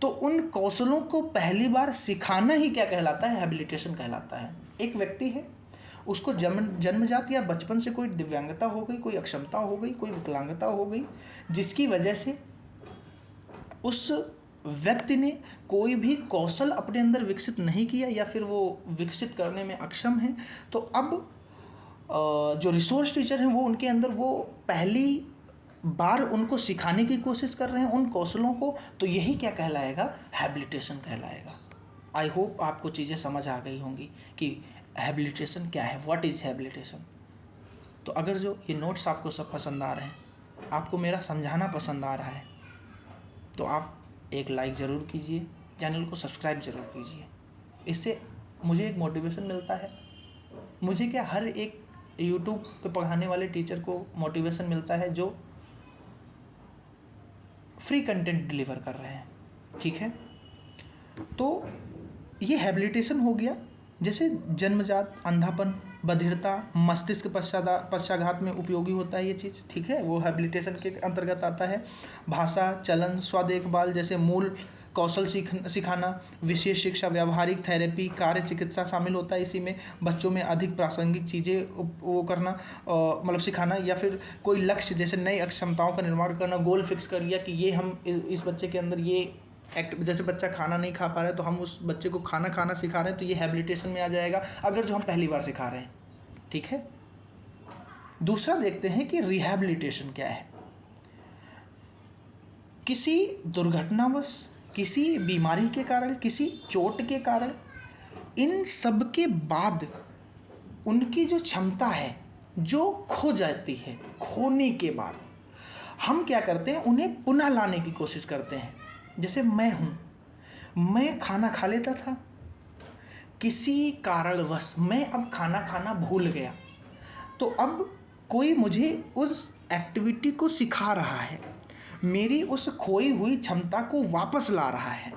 Speaker 1: तो उन कौशलों को पहली बार सिखाना ही क्या कहलाता है, हैबिलिटेशन कहलाता है। एक व्यक्ति है, उसको जन्मजात या बचपन से कोई दिव्यांगता हो गई, कोई अक्षमता हो गई, कोई विकलांगता हो गई, जिसकी वजह से उस व्यक्ति ने कोई भी कौशल अपने अंदर विकसित नहीं किया या फिर वो विकसित करने में अक्षम है। तो अब जो रिसोर्स टीचर हैं वो उनके अंदर वो पहली बार उनको सिखाने की कोशिश कर रहे हैं उन कौशलों को, तो यही क्या कहलाएगा, हैबिलिटेशन कहलाएगा। आई होप आपको चीज़ें समझ आ गई होंगी कि हैबिलिटेशन क्या है, व्हाट इज़ हैबिलिटेशन। तो अगर जो ये नोट्स आपको सब पसंद आ रहे हैं, आपको मेरा समझाना पसंद आ रहा है, तो आप एक लाइक ज़रूर कीजिए, चैनल को सब्सक्राइब ज़रूर कीजिए। इससे मुझे एक मोटिवेशन मिलता है। मुझे क्या, हर एक यूट्यूब पे पढ़ाने वाले टीचर को मोटिवेशन मिलता है जो फ्री कंटेंट डिलीवर कर रहे हैं। ठीक है, तो ये हैबिलिटेशन हो गया। जैसे जन्मजात अंधापन, बधिरता, मस्तिष्क पश्चाघात में उपयोगी होता है ये चीज़। ठीक है, वो हैबिलिटेशन के अंतर्गत आता है। भाषा, चलन, स्व देखभाल जैसे मूल कौशल सिखाना, विशेष शिक्षा, व्यावहारिक थेरेपी, कार्य चिकित्सा शामिल होता है इसी में। बच्चों में अधिक प्रासंगिक चीज़ें वो करना, मतलब सिखाना, या फिर कोई लक्ष्य जैसे नई क्षमताओं का निर्माण करना, गोल फिक्स कर लिया कि ये हम इस बच्चे के अंदर ये जैसे बच्चा खाना नहीं खा पा रहा है तो हम उस बच्चे को खाना खाना सिखा रहे हैं, तो ये हैबिलिटेशन में आ जाएगा, अगर जो हम पहली बार सिखा रहे हैं। ठीक है, दूसरा देखते हैं कि रिहैबिलिटेशन क्या है। किसी दुर्घटनावश, किसी बीमारी के कारण, किसी चोट के कारण, इन सब के बाद उनकी जो क्षमता है जो खो जाती है, खोने के बाद हम क्या करते हैं, उन्हें पुनः लाने की कोशिश करते हैं। जैसे मैं खाना खा लेता था, किसी कारणवश मैं अब खाना खाना भूल गया, तो अब कोई मुझे उस एक्टिविटी को सिखा रहा है, मेरी उस खोई हुई क्षमता को वापस ला रहा है,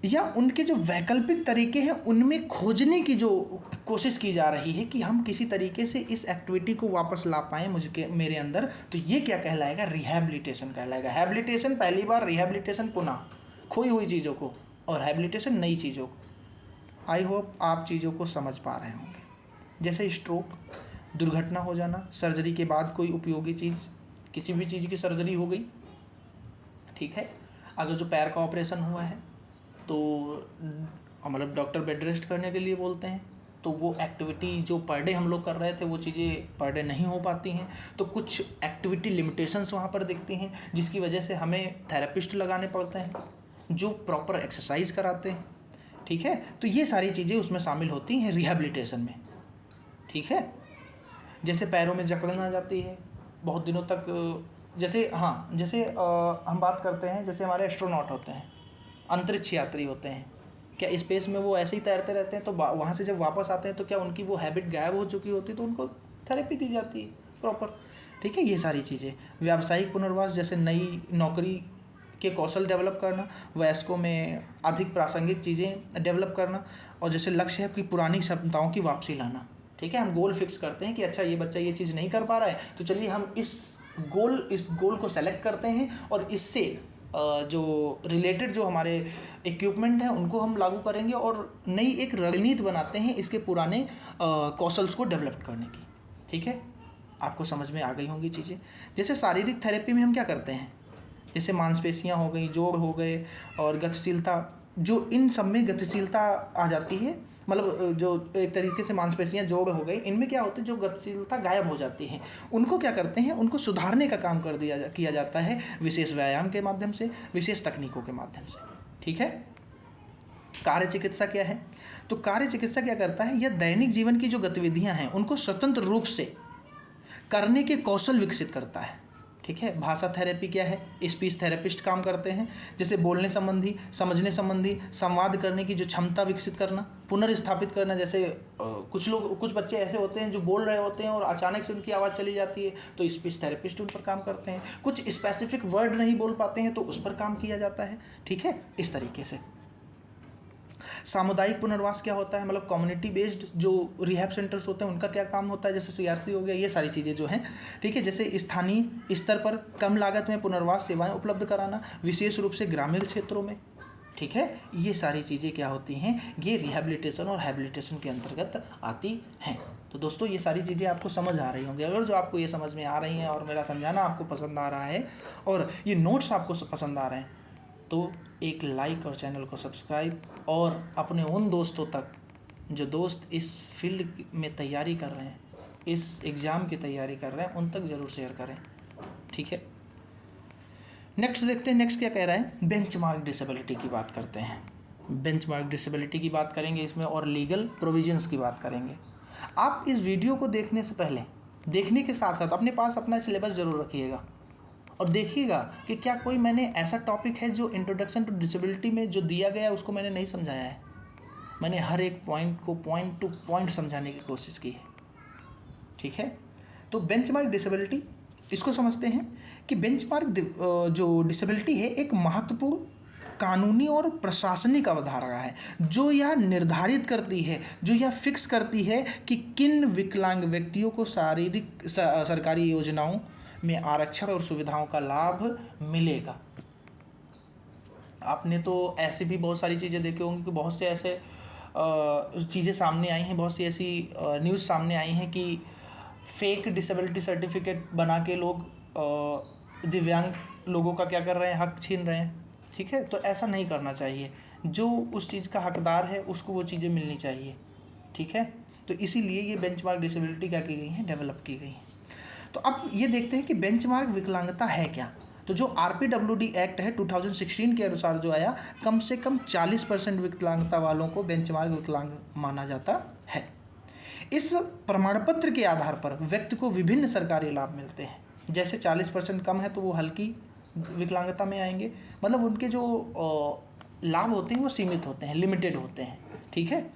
Speaker 1: या उनके जो वैकल्पिक तरीके हैं उनमें खोजने की जो कोशिश की जा रही है कि हम किसी तरीके से इस एक्टिविटी को वापस ला पाएँ मेरे अंदर, तो ये क्या कहलाएगा, रिहैबिलिटेशन कहलाएगा। हैबिलिटेशन पहली बार, रिहैबिलिटेशन पुनः खोई हुई चीज़ों को, और हैबिलिटेशन नई चीज़ों को। आई होप आप चीज़ों को समझ पा रहे होंगे। जैसे स्ट्रोक, दुर्घटना हो जाना, सर्जरी के बाद कोई उपयोगी चीज़, किसी भी चीज़ की सर्जरी हो गई। ठीक है, अगर जो पैर का ऑपरेशन हुआ है तो मतलब डॉक्टर बेड रेस्ट करने के लिए बोलते हैं, तो वो एक्टिविटी जो पर डे हम लोग कर रहे थे वो चीज़ें पर डे नहीं हो पाती हैं, तो कुछ एक्टिविटी लिमिटेशंस वहाँ पर दिखती हैं, जिसकी वजह से हमें थेरेपिस्ट लगाने पड़ते हैं जो प्रॉपर एक्सरसाइज कराते हैं। ठीक है, तो ये सारी चीज़ें उसमें शामिल होती हैं रिहैबिलिटेशन में। ठीक है, जैसे पैरों में जकड़न आ जाती है बहुत दिनों तक, जैसे हम बात करते हैं, जैसे हमारे एस्ट्रोनॉट होते हैं, अंतरिक्ष यात्री होते हैं, क्या स्पेस में वो ऐसे ही तैरते रहते हैं, तो वहाँ से जब वापस आते हैं तो क्या उनकी वो हैबिट गायब हो चुकी होती है, तो उनको थेरेपी दी जाती है प्रॉपर। ठीक है, ये सारी चीज़ें। व्यावसायिक पुनर्वास, जैसे नई नौकरी के कौशल डेवलप करना, वयस्कों में अधिक प्रासंगिक चीज़ें डेवलप करना, और जैसे लक्ष्य है कि पुरानी क्षमताओं की वापसी लाना। ठीक है, हम गोल फिक्स करते हैं कि अच्छा ये बच्चा ये चीज़ नहीं कर पा रहा है, तो चलिए हम इस गोल को सेलेक्ट करते हैं और इससे जो रिलेटेड जो हमारे इक्विपमेंट हैं उनको हम लागू करेंगे और नई एक रणनीति बनाते हैं इसके पुराने कौशल्स को डेवलप करने की। ठीक है, आपको समझ में आ गई होंगी चीज़ें। जैसे शारीरिक थेरेपी में हम क्या करते हैं, जैसे मांसपेशियां हो गई, जोड़ हो गए और गतिशीलता, जो इन सब में गतिशीलता आ जाती है, मतलब जो एक तरीके से मांसपेशियां जोड़ हो गई, इनमें क्या होता है, जो गतिशीलता गायब हो जाती है, उनको क्या करते हैं, उनको सुधारने का काम किया जाता है विशेष व्यायाम के माध्यम से, विशेष तकनीकों के माध्यम से। ठीक है। कार्य चिकित्सा क्या है, तो कार्य चिकित्सा क्या करता है, यह दैनिक जीवन की जो गतिविधियां हैं उनको स्वतंत्र रूप से करने के कौशल विकसित करता है। ठीक है। भाषा थेरेपी क्या है, स्पीच थेरेपिस्ट काम करते हैं, जैसे बोलने संबंधी, समझने संबंधी, संवाद करने की जो क्षमता विकसित करना, पुनर्स्थापित करना। जैसे कुछ बच्चे ऐसे होते हैं जो बोल रहे होते हैं और अचानक से उनकी आवाज़ चली जाती है, तो स्पीच थेरेपिस्ट उन पर काम करते हैं। कुछ स्पेसिफिक वर्ड नहीं बोल पाते हैं तो उस पर काम किया जाता है। ठीक है, इस तरीके से। सामुदायिक पुनर्वास क्या होता है, मतलब कम्युनिटी बेस्ड जो रिहैब सेंटर्स होते हैं उनका क्या काम होता है, जैसे CRC हो गया, ये सारी चीज़ें जो हैं। ठीक है। जैसे स्थानीय स्तर पर कम लागत में पुनर्वास सेवाएं उपलब्ध कराना, विशेष रूप से ग्रामीण क्षेत्रों में। ठीक है। ये सारी चीज़ें क्या होती हैं, ये रिहैबिलिटेशन और हैबिलिटेशन के अंतर्गत आती हैं। तो दोस्तों ये सारी चीज़ें आपको समझ आ रही होंगी। अगर जो आपको ये समझ में आ रही हैं और मेरा समझाना आपको पसंद आ रहा है और ये नोट्स आपको पसंद आ रहे हैं, तो एक लाइक और चैनल को सब्सक्राइब, और अपने उन दोस्तों तक जो दोस्त इस फील्ड में तैयारी कर रहे हैं, इस एग्ज़ाम की तैयारी कर रहे हैं, उन तक ज़रूर शेयर करें। ठीक है। नेक्स्ट देखते हैं, नेक्स्ट क्या कह रहा है, बेंचमार्क डिसेबिलिटी की बात करते हैं। बेंचमार्क डिसेबिलिटी की बात करेंगे इसमें, और लीगल प्रोविजंस की बात करेंगे। आप इस वीडियो को देखने से पहले, देखने के साथ साथ अपने पास अपना सिलेबस ज़रूर रखिएगा और देखिएगा कि क्या कोई मैंने ऐसा टॉपिक है जो इंट्रोडक्शन टू डिसेबिलिटी में जो दिया गया है उसको मैंने नहीं समझाया है। मैंने हर एक पॉइंट को पॉइंट टू पॉइंट समझाने की कोशिश की है। ठीक है। तो बेंचमार्क डिसेबिलिटी, इसको समझते हैं कि बेंचमार्क जो डिसेबिलिटी है एक महत्वपूर्ण कानूनी और प्रशासनिक अवधारणा है जो यह निर्धारित करती है, जो यह फिक्स करती है कि किन विकलांग व्यक्तियों को सरकारी योजनाओं में आरक्षण और सुविधाओं का लाभ मिलेगा। आपने तो ऐसे भी बहुत सारी चीज़ें देखी होंगी कि बहुत से ऐसे चीज़ें सामने आई हैं, बहुत सी ऐसी न्यूज़ सामने आई हैं कि फेक डिसेबिलिटी सर्टिफिकेट बना के लोग दिव्यांग लोगों का क्या कर रहे हैं, हक छीन रहे हैं। ठीक है। तो ऐसा नहीं करना चाहिए, जो उस चीज़ का हकदार है उसको वो चीज़ें मिलनी चाहिए। ठीक है। तो इसीलिए ये बेंचमार्क डिसेबिलिटी क्या की गई हैं, डेवलप की गई हैं। तो अब ये देखते हैं कि बेंचमार्क विकलांगता है क्या। तो जो RPWD एक्ट है 2016 के अनुसार जो आया, कम से कम 40% विकलांगता वालों को बेंचमार्क विकलांग माना जाता है। इस प्रमाण पत्र के आधार पर व्यक्ति को विभिन्न सरकारी लाभ मिलते हैं। जैसे 40% कम है तो वो हल्की विकलांगता में आएंगे, मतलब उनके जो लाभ होते हैं वो सीमित होते हैं, लिमिटेड होते हैं। ठीक है।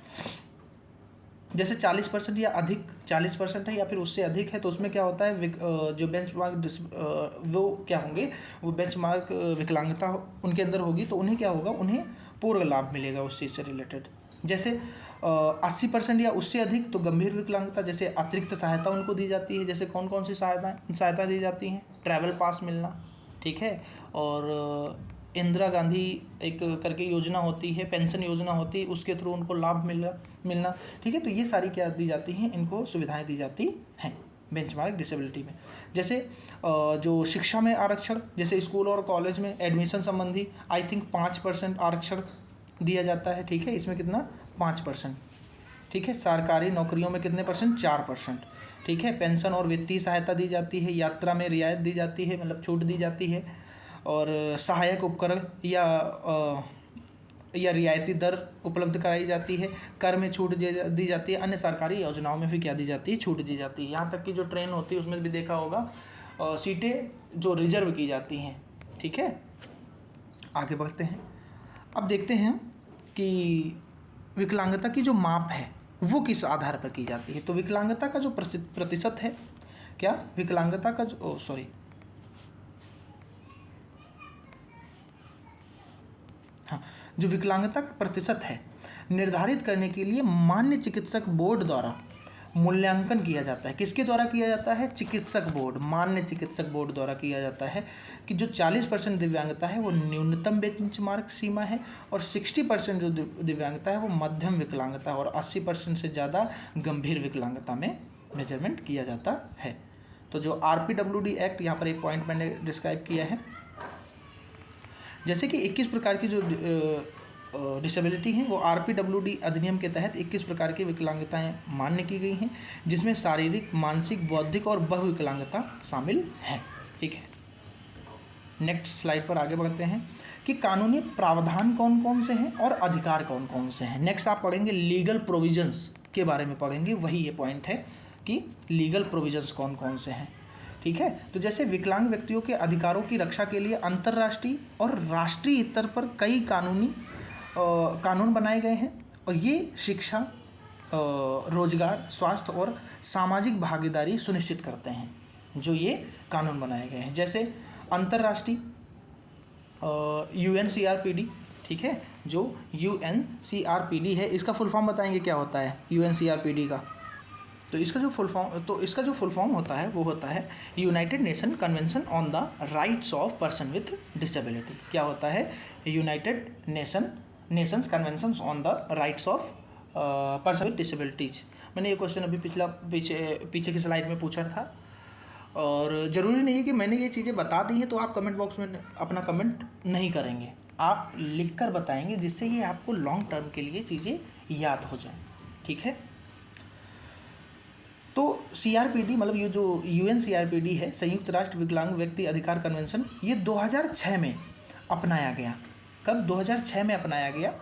Speaker 1: जैसे 40% या अधिक, 40% है या फिर उससे अधिक है, तो उसमें क्या होता है, जो बेंचमार्क वो क्या होंगे, वो बेंचमार्क विकलांगता उनके अंदर होगी, तो उन्हें क्या होगा, उन्हें पूर्व लाभ मिलेगा उस चीज़ से रिलेटेड। जैसे 80% या उससे अधिक तो गंभीर विकलांगता, जैसे अतिरिक्त सहायता उनको दी जाती है। जैसे कौन कौन सी सहायता दी जाती हैं, ट्रैवल पास मिलना। ठीक है। और इंदिरा गांधी एक करके योजना होती है, पेंशन योजना होती है, उसके थ्रू उनको लाभ मिलना। ठीक है। तो ये सारी क्या दी जाती हैं, इनको सुविधाएं दी जाती हैं बेंचमार्क डिसेबिलिटी में। जैसे जो शिक्षा में आरक्षण, जैसे स्कूल और कॉलेज में एडमिशन संबंधी आई थिंक 5% आरक्षण दिया जाता है। ठीक है। इसमें कितना, 5%। ठीक है। सरकारी नौकरियों में कितने परसेंट, 4%। ठीक है। पेंशन और वित्तीय सहायता दी जाती है, यात्रा में रियायत दी जाती है, मतलब छूट दी जाती है, और सहायक उपकरण या रियायती दर उपलब्ध कराई जाती है, कर में छूट दी जाती है, अन्य सरकारी योजनाओं में भी क्या दी जाती है, छूट दी जाती है। यहाँ तक कि जो ट्रेन होती है उसमें भी देखा होगा सीटें जो रिजर्व की जाती हैं। ठीक है। आगे बढ़ते हैं। अब देखते हैं कि विकलांगता की जो माप है वो किस आधार पर की जाती है। तो विकलांगता का जो प्रतिशत है, क्या विकलांगता का जो जो विकलांगता का प्रतिशत है निर्धारित करने के लिए मान्य चिकित्सक बोर्ड द्वारा मूल्यांकन किया जाता है। किसके द्वारा किया जाता है, चिकित्सक बोर्ड, मान्य चिकित्सक बोर्ड द्वारा किया जाता है कि जो 40% दिव्यांगता है वो न्यूनतम बेंचमार्क सीमा है, और 60% जो दिव्यांगता है वो मध्यम विकलांगता है, और 80% से ज़्यादा गंभीर विकलांगता में मेजरमेंट किया जाता है। तो जो RPWD एक्ट, यहाँ पर एक पॉइंट मैंने डिस्क्राइब किया है, जैसे कि 21 प्रकार की जो डिसेबिलिटी हैं वो RPWD अधिनियम के तहत 21 प्रकार की विकलांगताएं मान्य की गई हैं, जिसमें शारीरिक, मानसिक, बौद्धिक और बहुविकलांगता शामिल है। ठीक है, नेक्स्ट स्लाइड पर आगे बढ़ते हैं कि कानूनी प्रावधान कौन कौन से हैं और अधिकार कौन कौन से हैं। नेक्स्ट आप पढ़ेंगे लीगल प्रोविजंस के बारे में पढ़ेंगे, वही ये पॉइंट है कि लीगल प्रोविजंस कौन कौन से हैं। ठीक है, तो जैसे विकलांग व्यक्तियों के अधिकारों की रक्षा के लिए अंतर्राष्ट्रीय और राष्ट्रीय स्तर पर कई कानून बनाए गए हैं, और ये शिक्षा, रोजगार, स्वास्थ्य और सामाजिक भागीदारी सुनिश्चित करते हैं, जो ये कानून बनाए गए हैं। जैसे अंतर्राष्ट्रीय UNCRPD, ठीक है, जो UNCRPD है, इसका फुल फॉर्म बताएंगे क्या होता है UNCRPD का। तो इसका जो फुल फॉर्म होता है वो होता है United nation convention on the rights of person with disability. क्या होता है? United Nations convention on the rights of person with disabilities. मैंने ये क्वेश्चन अभी पीछे की स्लाइड में पूछा था, और ज़रूरी नहीं है कि मैंने ये चीज़ें बता दी हैं तो आप कमेंट बॉक्स में अपना कमेंट नहीं करेंगे, आप लिख कर बताएंगे, जिससे ये आपको लॉन्ग टर्म के लिए चीज़ें याद हो जाएं। ठीक है, तो CRPD मतलब ये जो UNCRPD है, संयुक्त राष्ट्र विकलांग व्यक्ति अधिकार कन्वेंशन, ये 2006 में अपनाया गया। कब? 2006 में अपनाया गया,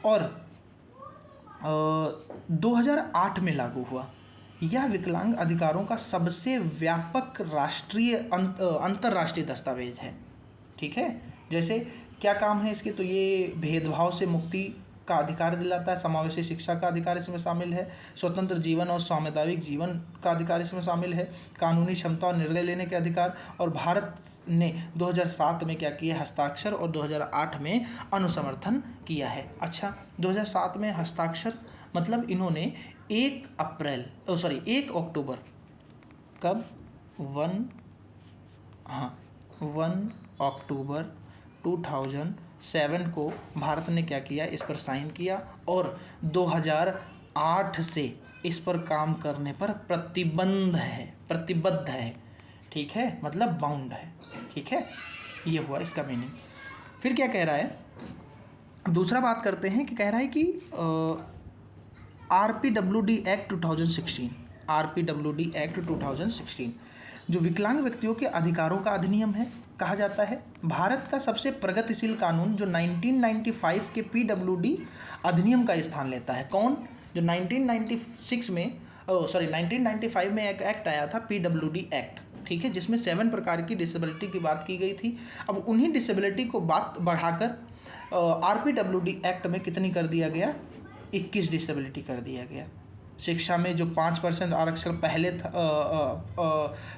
Speaker 1: और 2008 में लागू हुआ। यह विकलांग अधिकारों का सबसे व्यापक राष्ट्रीय अंतर्राष्ट्रीय दस्तावेज है। ठीक है, जैसे क्या काम है इसके? तो ये भेदभाव से मुक्ति का अधिकार दिलाता है, समावेशी शिक्षा का अधिकार इसमें शामिल है, स्वतंत्र जीवन और सामुदायिक जीवन का अधिकार इसमें शामिल है, कानूनी क्षमता और निर्णय लेने के अधिकार, और भारत ने 2007 में क्या किया? हस्ताक्षर, और 2008 में अनुसमर्थन किया है। अच्छा, 2007 में हस्ताक्षर मतलब इन्होंने 1 अक्टूबर, कब? 1 अक्टूबर 2007 को भारत ने क्या किया? इस पर साइन किया, और 2008 से इस पर काम करने पर प्रतिबद्ध है। ठीक है, मतलब बाउंड है। ठीक है, ये हुआ इसका मीनिंग। फिर क्या कह रहा है? दूसरा बात करते हैं कि कह रहा है कि RPWD एक्ट 2016, RPWD एक्ट 2016 जो विकलांग व्यक्तियों के अधिकारों का अधिनियम है, कहा जाता है भारत का सबसे प्रगतिशील कानून, जो 1995 के PWD अधिनियम का स्थान लेता है। कौन? जो 1995 में एक एक्ट आया था, PWD एक्ट, ठीक है, जिसमें 7 प्रकार की डिसेबिलिटी की बात की गई थी। अब उन्हीं डिसेबिलिटी को बात बढ़ाकर RPWD एक्ट में कितनी कर दिया गया? 21 डिसेबिलिटी कर दिया गया। शिक्षा में जो 5% आरक्षण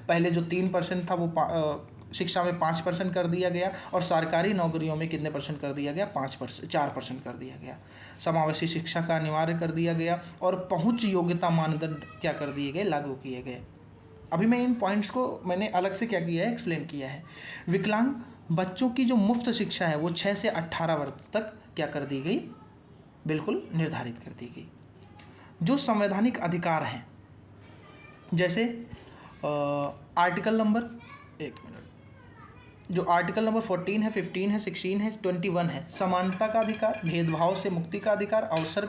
Speaker 1: पहले जो 3% था, वो शिक्षा में 5% कर दिया गया, और सरकारी नौकरियों में कितने परसेंट कर दिया गया? 4% कर दिया गया। समावेशी शिक्षा का अनिवार्य कर दिया गया, और पहुंच योग्यता मानदंड क्या कर दिए गए? लागू किए गए। अभी मैं इन पॉइंट्स को मैंने अलग से क्या किया है? एक्सप्लेन किया है। विकलांग बच्चों की जो मुफ्त शिक्षा है वो 6 से 18 वर्ष तक क्या कर दी गई? बिल्कुल निर्धारित कर दी गई। जो संवैधानिक अधिकार हैं, जैसे आर्टिकल नंबर 14 है, 15 है, 16 है, 21 है, समानता का अधिकार, भेदभाव से मुक्ति का अधिकार, अवसर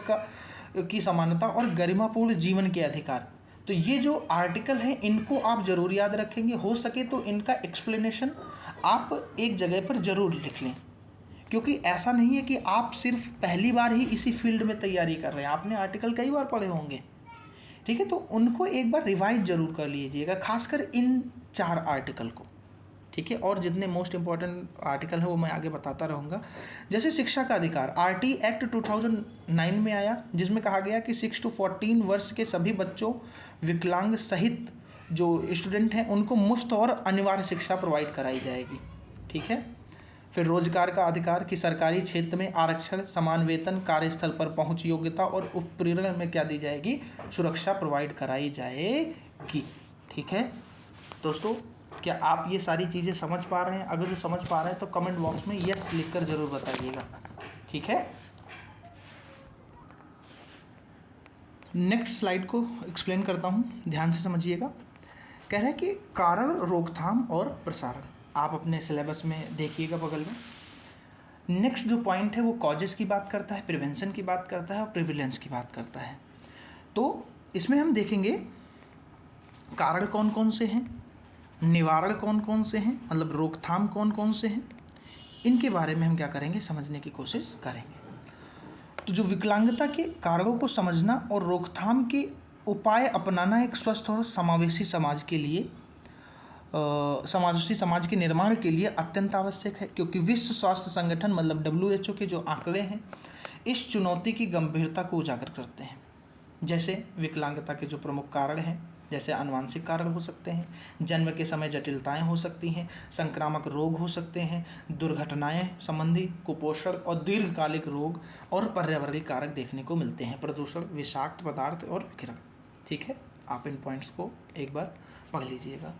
Speaker 1: की समानता और गरिमापूर्ण जीवन के अधिकार। तो ये जो आर्टिकल हैं इनको आप जरूर याद रखेंगे। हो सके तो इनका एक्सप्लेनेशन आप एक जगह पर जरूर लिख लें, क्योंकि ऐसा नहीं है कि आप सिर्फ पहली बार ही इसी फील्ड में तैयारी कर रहे हैं, आपने आर्टिकल कई बार पढ़े होंगे। ठीक है, तो उनको एक बार रिवाइज जरूर कर लीजिएगा, खासकर इन 4 आर्टिकल को। ठीक है, और जितने मोस्ट इंपॉर्टेंट आर्टिकल है वो मैं आगे बताता रहूँगा। जैसे शिक्षा का अधिकार, RT एक्ट 2009 में आया, जिसमें कहा गया कि 6 to 14 वर्ष के सभी बच्चों, विकलांग सहित जो स्टूडेंट हैं, उनको मुफ्त और अनिवार्य शिक्षा प्रोवाइड कराई जाएगी। ठीक है, फिर रोजगार का अधिकार कि सरकारी क्षेत्र में आरक्षण, समान वेतन, कार्यस्थल पर पहुंच योग्यता और उत्पीड़न में क्या दी जाएगी? सुरक्षा प्रोवाइड कराई जाएगी। ठीक है दोस्तों, क्या आप ये सारी चीज़ें समझ पा रहे हैं? अगर जो समझ पा रहे हैं तो कमेंट बॉक्स में यस लिखकर ज़रूर बताइएगा। ठीक है, नेक्स्ट स्लाइड को एक्सप्लेन करता हूँ, ध्यान से समझिएगा। कह रहा है कि कारण, रोकथाम और प्रसारण, आप अपने सिलेबस में देखिएगा बगल में। नेक्स्ट जो पॉइंट है वो कॉजेस की बात करता है, प्रिवेंशन की बात करता है और प्रिविलेंस की बात करता है। तो इसमें हम देखेंगे कारण कौन कौन से हैं, निवारण कौन कौन से हैं, मतलब रोकथाम कौन कौन से हैं, इनके बारे में हम क्या करेंगे, समझने की कोशिश करेंगे। तो जो विकलांगता के कारणों को समझना और रोकथाम के उपाय अपनाना एक स्वस्थ और समावेशी समाज के लिए समावेशी समाज के निर्माण के लिए अत्यंत आवश्यक है, क्योंकि विश्व स्वास्थ्य संगठन मतलब WHO के जो आंकड़े हैं इस चुनौती की गंभीरता को उजागर करते हैं। जैसे विकलांगता के जो प्रमुख कारण हैं, जैसे आनुवंशिक कारण हो सकते हैं, जन्म के समय जटिलताएं हो सकती हैं, संक्रामक रोग हो सकते हैं, दुर्घटनाएं संबंधी, कुपोषण और दीर्घकालिक रोग, और पर्यावरणीय कारक देखने को मिलते हैं, प्रदूषण, विषाक्त पदार्थ और विकिरण। ठीक है, आप इन पॉइंट्स को एक बार पढ़ लीजिएगा।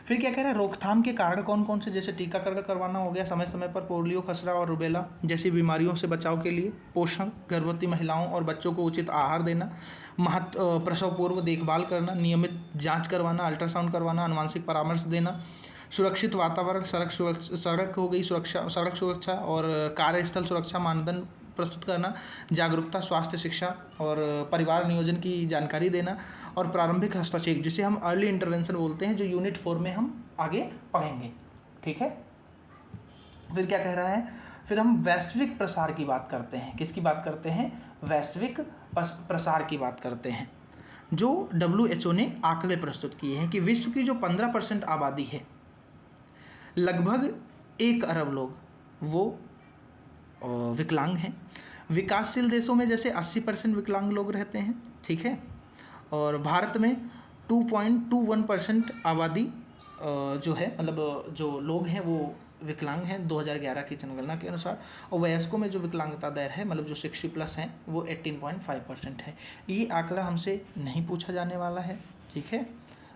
Speaker 1: फिर क्या कह रहा है, रोकथाम के कारण कौन कौन से, जैसे टीकाकरण करवाना हो गया समय समय पर, पोलियो, खसरा और रुबेला जैसी बीमारियों से बचाव के लिए, पोषण, गर्भवती महिलाओं और बच्चों को उचित आहार देना, प्रसव पूर्व देखभाल करना, नियमित जांच करवाना, अल्ट्रासाउंड करवाना, आनुवंशिक परामर्श देना, सुरक्षित वातावरण, सड़क हो गई सुरक्षा, सड़क सुरक्षा और कार्यस्थल सुरक्षा मानदंड प्रस्तुत करना, जागरूकता, स्वास्थ्य शिक्षा और परिवार नियोजन की जानकारी देना, और प्रारंभिक हस्तक्षेप जिसे हम अर्ली इंटरवेंशन बोलते हैं, जो यूनिट 4 में हम आगे पढ़ेंगे। ठीक है, फिर क्या कह रहा है, फिर हम वैश्विक प्रसार की बात करते हैं। किसकी बात करते हैं, वैश्विक प्रसार की बात करते हैं। जो WHO ने आंकड़े प्रस्तुत किए हैं कि विश्व की जो 15% आबादी है, लगभग 1 अरब लोग वो विकलांग हैं। विकासशील देशों में जैसे 80% विकलांग लोग रहते हैं। ठीक है, और भारत में 2.21% आबादी जो है, मतलब जो लोग हैं वो विकलांग हैं 2011 की जनगणना के अनुसार, और वयस्कों में जो विकलांगता दर है, मतलब जो 60+ हैं, वो 18.5% है। ये आंकड़ा हमसे नहीं पूछा जाने वाला है। ठीक है,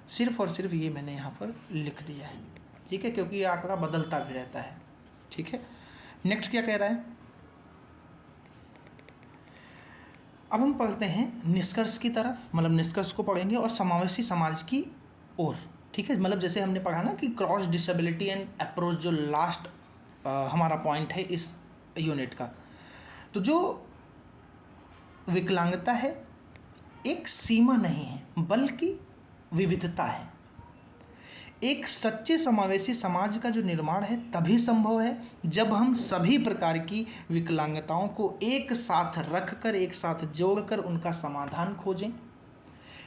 Speaker 1: सिर्फ और सिर्फ ये मैंने यहाँ पर लिख दिया है। ठीक है, क्योंकि ये आंकड़ा बदलता भी रहता है। ठीक है, नेक्स्ट क्या कह रहा है, अब हम पढ़ते हैं निष्कर्ष की तरफ, मतलब निष्कर्ष को पढ़ेंगे और समावेशी समाज की ओर। ठीक है, मतलब जैसे हमने पढ़ा ना कि क्रॉस डिसेबिलिटी एंड अप्रोच, जो लास्ट हमारा पॉइंट है इस यूनिट का। तो जो विकलांगता है एक सीमा नहीं है बल्कि विविधता है। एक सच्चे समावेशी समाज का जो निर्माण है तभी संभव है जब हम सभी प्रकार की विकलांगताओं को एक साथ रखकर, एक साथ जोड़कर उनका समाधान खोजें।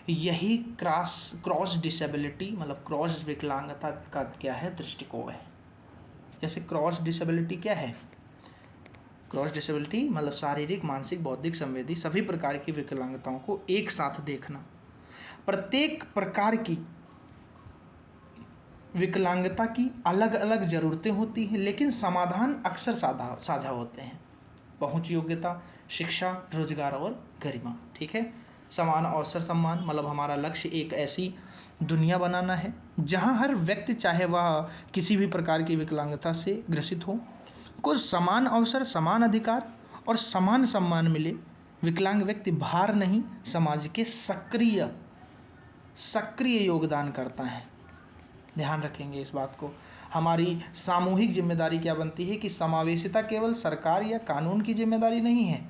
Speaker 1: यही क्रॉस डिसेबिलिटी मतलब क्रॉस विकलांगता का क्या है, दृष्टिकोण है। जैसे क्रॉस डिसेबिलिटी क्या है, क्रॉस डिसेबिलिटी मतलब शारीरिक, मानसिक, बौद्धिक, संवेदी सभी प्रकार की विकलांगताओं को एक साथ देखना। प्रत्येक प्रकार की विकलांगता की अलग अलग ज़रूरतें होती हैं, लेकिन समाधान अक्सर साझा होते हैं। पहुंच, योग्यता, शिक्षा, रोजगार और गरिमा। ठीक है, समान अवसर सम्मान, मतलब हमारा लक्ष्य एक ऐसी दुनिया बनाना है जहां हर व्यक्ति, चाहे वह किसी भी प्रकार की विकलांगता से ग्रसित हो, को समान अवसर, समान अधिकार और समान सम्मान मिले। विकलांग व्यक्ति भार नहीं, समाज के सक्रिय योगदान करता है। ध्यान रखेंगे इस बात को। हमारी सामूहिक जिम्मेदारी क्या बनती है कि समावेशिता केवल सरकार या कानून की जिम्मेदारी नहीं है,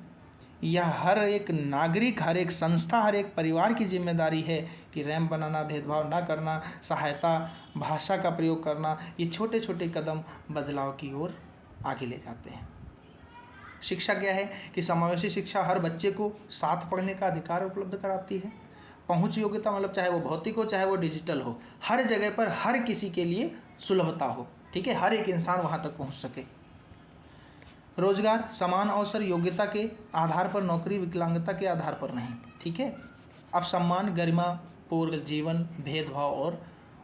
Speaker 1: यह हर एक नागरिक, हर एक संस्था, हर एक परिवार की जिम्मेदारी है कि रैंप बनाना, भेदभाव ना करना, सहायता भाषा का प्रयोग करना, ये छोटे छोटे कदम बदलाव की ओर आगे ले जाते हैं। शिक्षा क्या है कि समावेशी शिक्षा हर बच्चे को साथ पढ़ने का अधिकार उपलब्ध कराती है। पहुंच, योग्यता मतलब चाहे वो भौतिक हो चाहे वो डिजिटल हो, हर जगह पर हर किसी के लिए सुलभता हो। ठीक है, हर एक इंसान वहां तक पहुंच सके। रोजगार, समान अवसर, योग्यता के आधार पर नौकरी, विकलांगता के आधार पर नहीं। ठीक है, अब सम्मान, गरिमा पूर्ण जीवन, भेदभाव और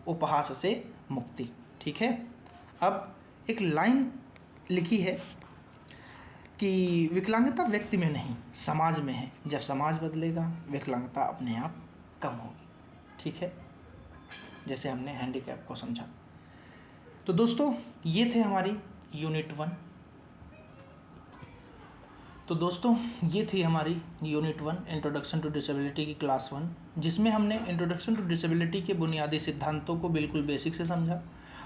Speaker 1: उपहास से मुक्ति। ठीक है, अब एक लाइन लिखी है कि विकलांगता व्यक्ति में नहीं समाज में है, जब समाज बदलेगा विकलांगता अपने आप कम होगी। ठीक है, जैसे हमने हैंडीकैप को समझा। तो दोस्तों ये थे हमारी यूनिट 1। तो दोस्तों ये थी हमारी यूनिट 1 इंट्रोडक्शन टू डिसेबिलिटी की क्लास 1, जिसमें हमने इंट्रोडक्शन टू डिसेबिलिटी के बुनियादी सिद्धांतों को बिल्कुल बेसिक से समझा।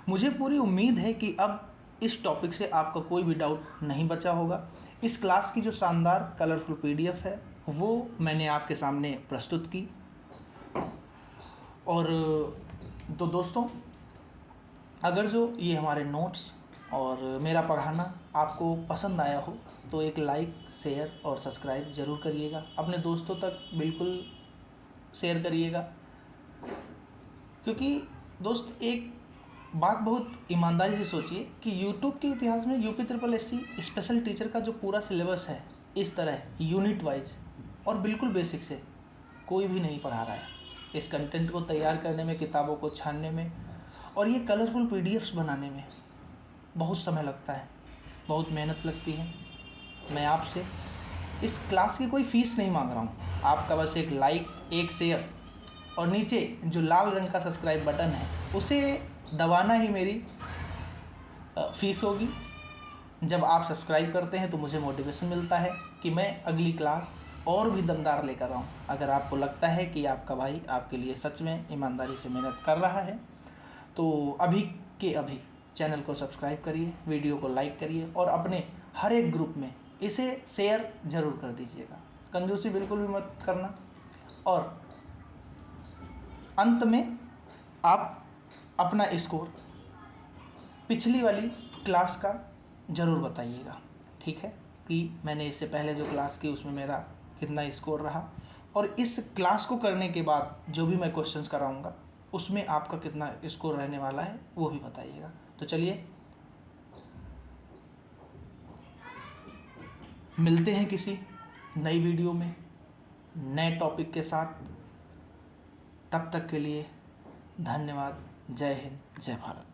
Speaker 1: मुझे पूरी उम्मीद है कि अब इस टॉपिक से आपका कोई भी डाउट नहीं बचा होगा। इस क्लास की जो शानदार कलरफुल PDF है वो मैंने आपके सामने प्रस्तुत की। और तो दोस्तों, अगर जो ये हमारे नोट्स और मेरा पढ़ाना आपको पसंद आया हो तो एक लाइक, शेयर और सब्सक्राइब ज़रूर करिएगा। अपने दोस्तों तक बिल्कुल शेयर करिएगा, क्योंकि दोस्त एक बात बहुत ईमानदारी से सोचिए कि यूट्यूब के इतिहास में UPSSC स्पेशल टीचर का जो पूरा सिलेबस है इस तरह यूनिट वाइज और बिल्कुल बेसिक से कोई भी नहीं पढ़ा रहा है। इस कंटेंट को तैयार करने में, किताबों को छानने में और ये कलरफुल PDFs बनाने में बहुत समय लगता है, बहुत मेहनत लगती है। मैं आपसे इस क्लास की कोई फ़ीस नहीं मांग रहा हूँ, आपका बस एक लाइक, एक शेयर और नीचे जो लाल रंग का सब्सक्राइब बटन है उसे दबाना ही मेरी फ़ीस होगी। जब आप सब्सक्राइब करते हैं तो मुझे मोटिवेशन मिलता है कि मैं अगली क्लास और भी दमदार लेकर आऊँ। अगर आपको लगता है कि आपका भाई आपके लिए सच में ईमानदारी से मेहनत कर रहा है तो अभी के अभी चैनल को सब्सक्राइब करिए, वीडियो को लाइक करिए और अपने हर एक ग्रुप में इसे शेयर ज़रूर कर दीजिएगा। कंजूसी बिल्कुल भी मत करना। और अंत में आप अपना स्कोर पिछली वाली क्लास का ज़रूर बताइएगा, ठीक है, कि मैंने इससे पहले जो क्लास की उसमें मेरा कितना स्कोर रहा, और इस क्लास को करने के बाद जो भी मैं क्वेश्चंस कराऊंगा उसमें आपका कितना स्कोर रहने वाला है वो भी बताइएगा। तो चलिए मिलते हैं किसी नई वीडियो में नए टॉपिक के साथ। तब तक के लिए धन्यवाद। जय हिंद, जय भारत।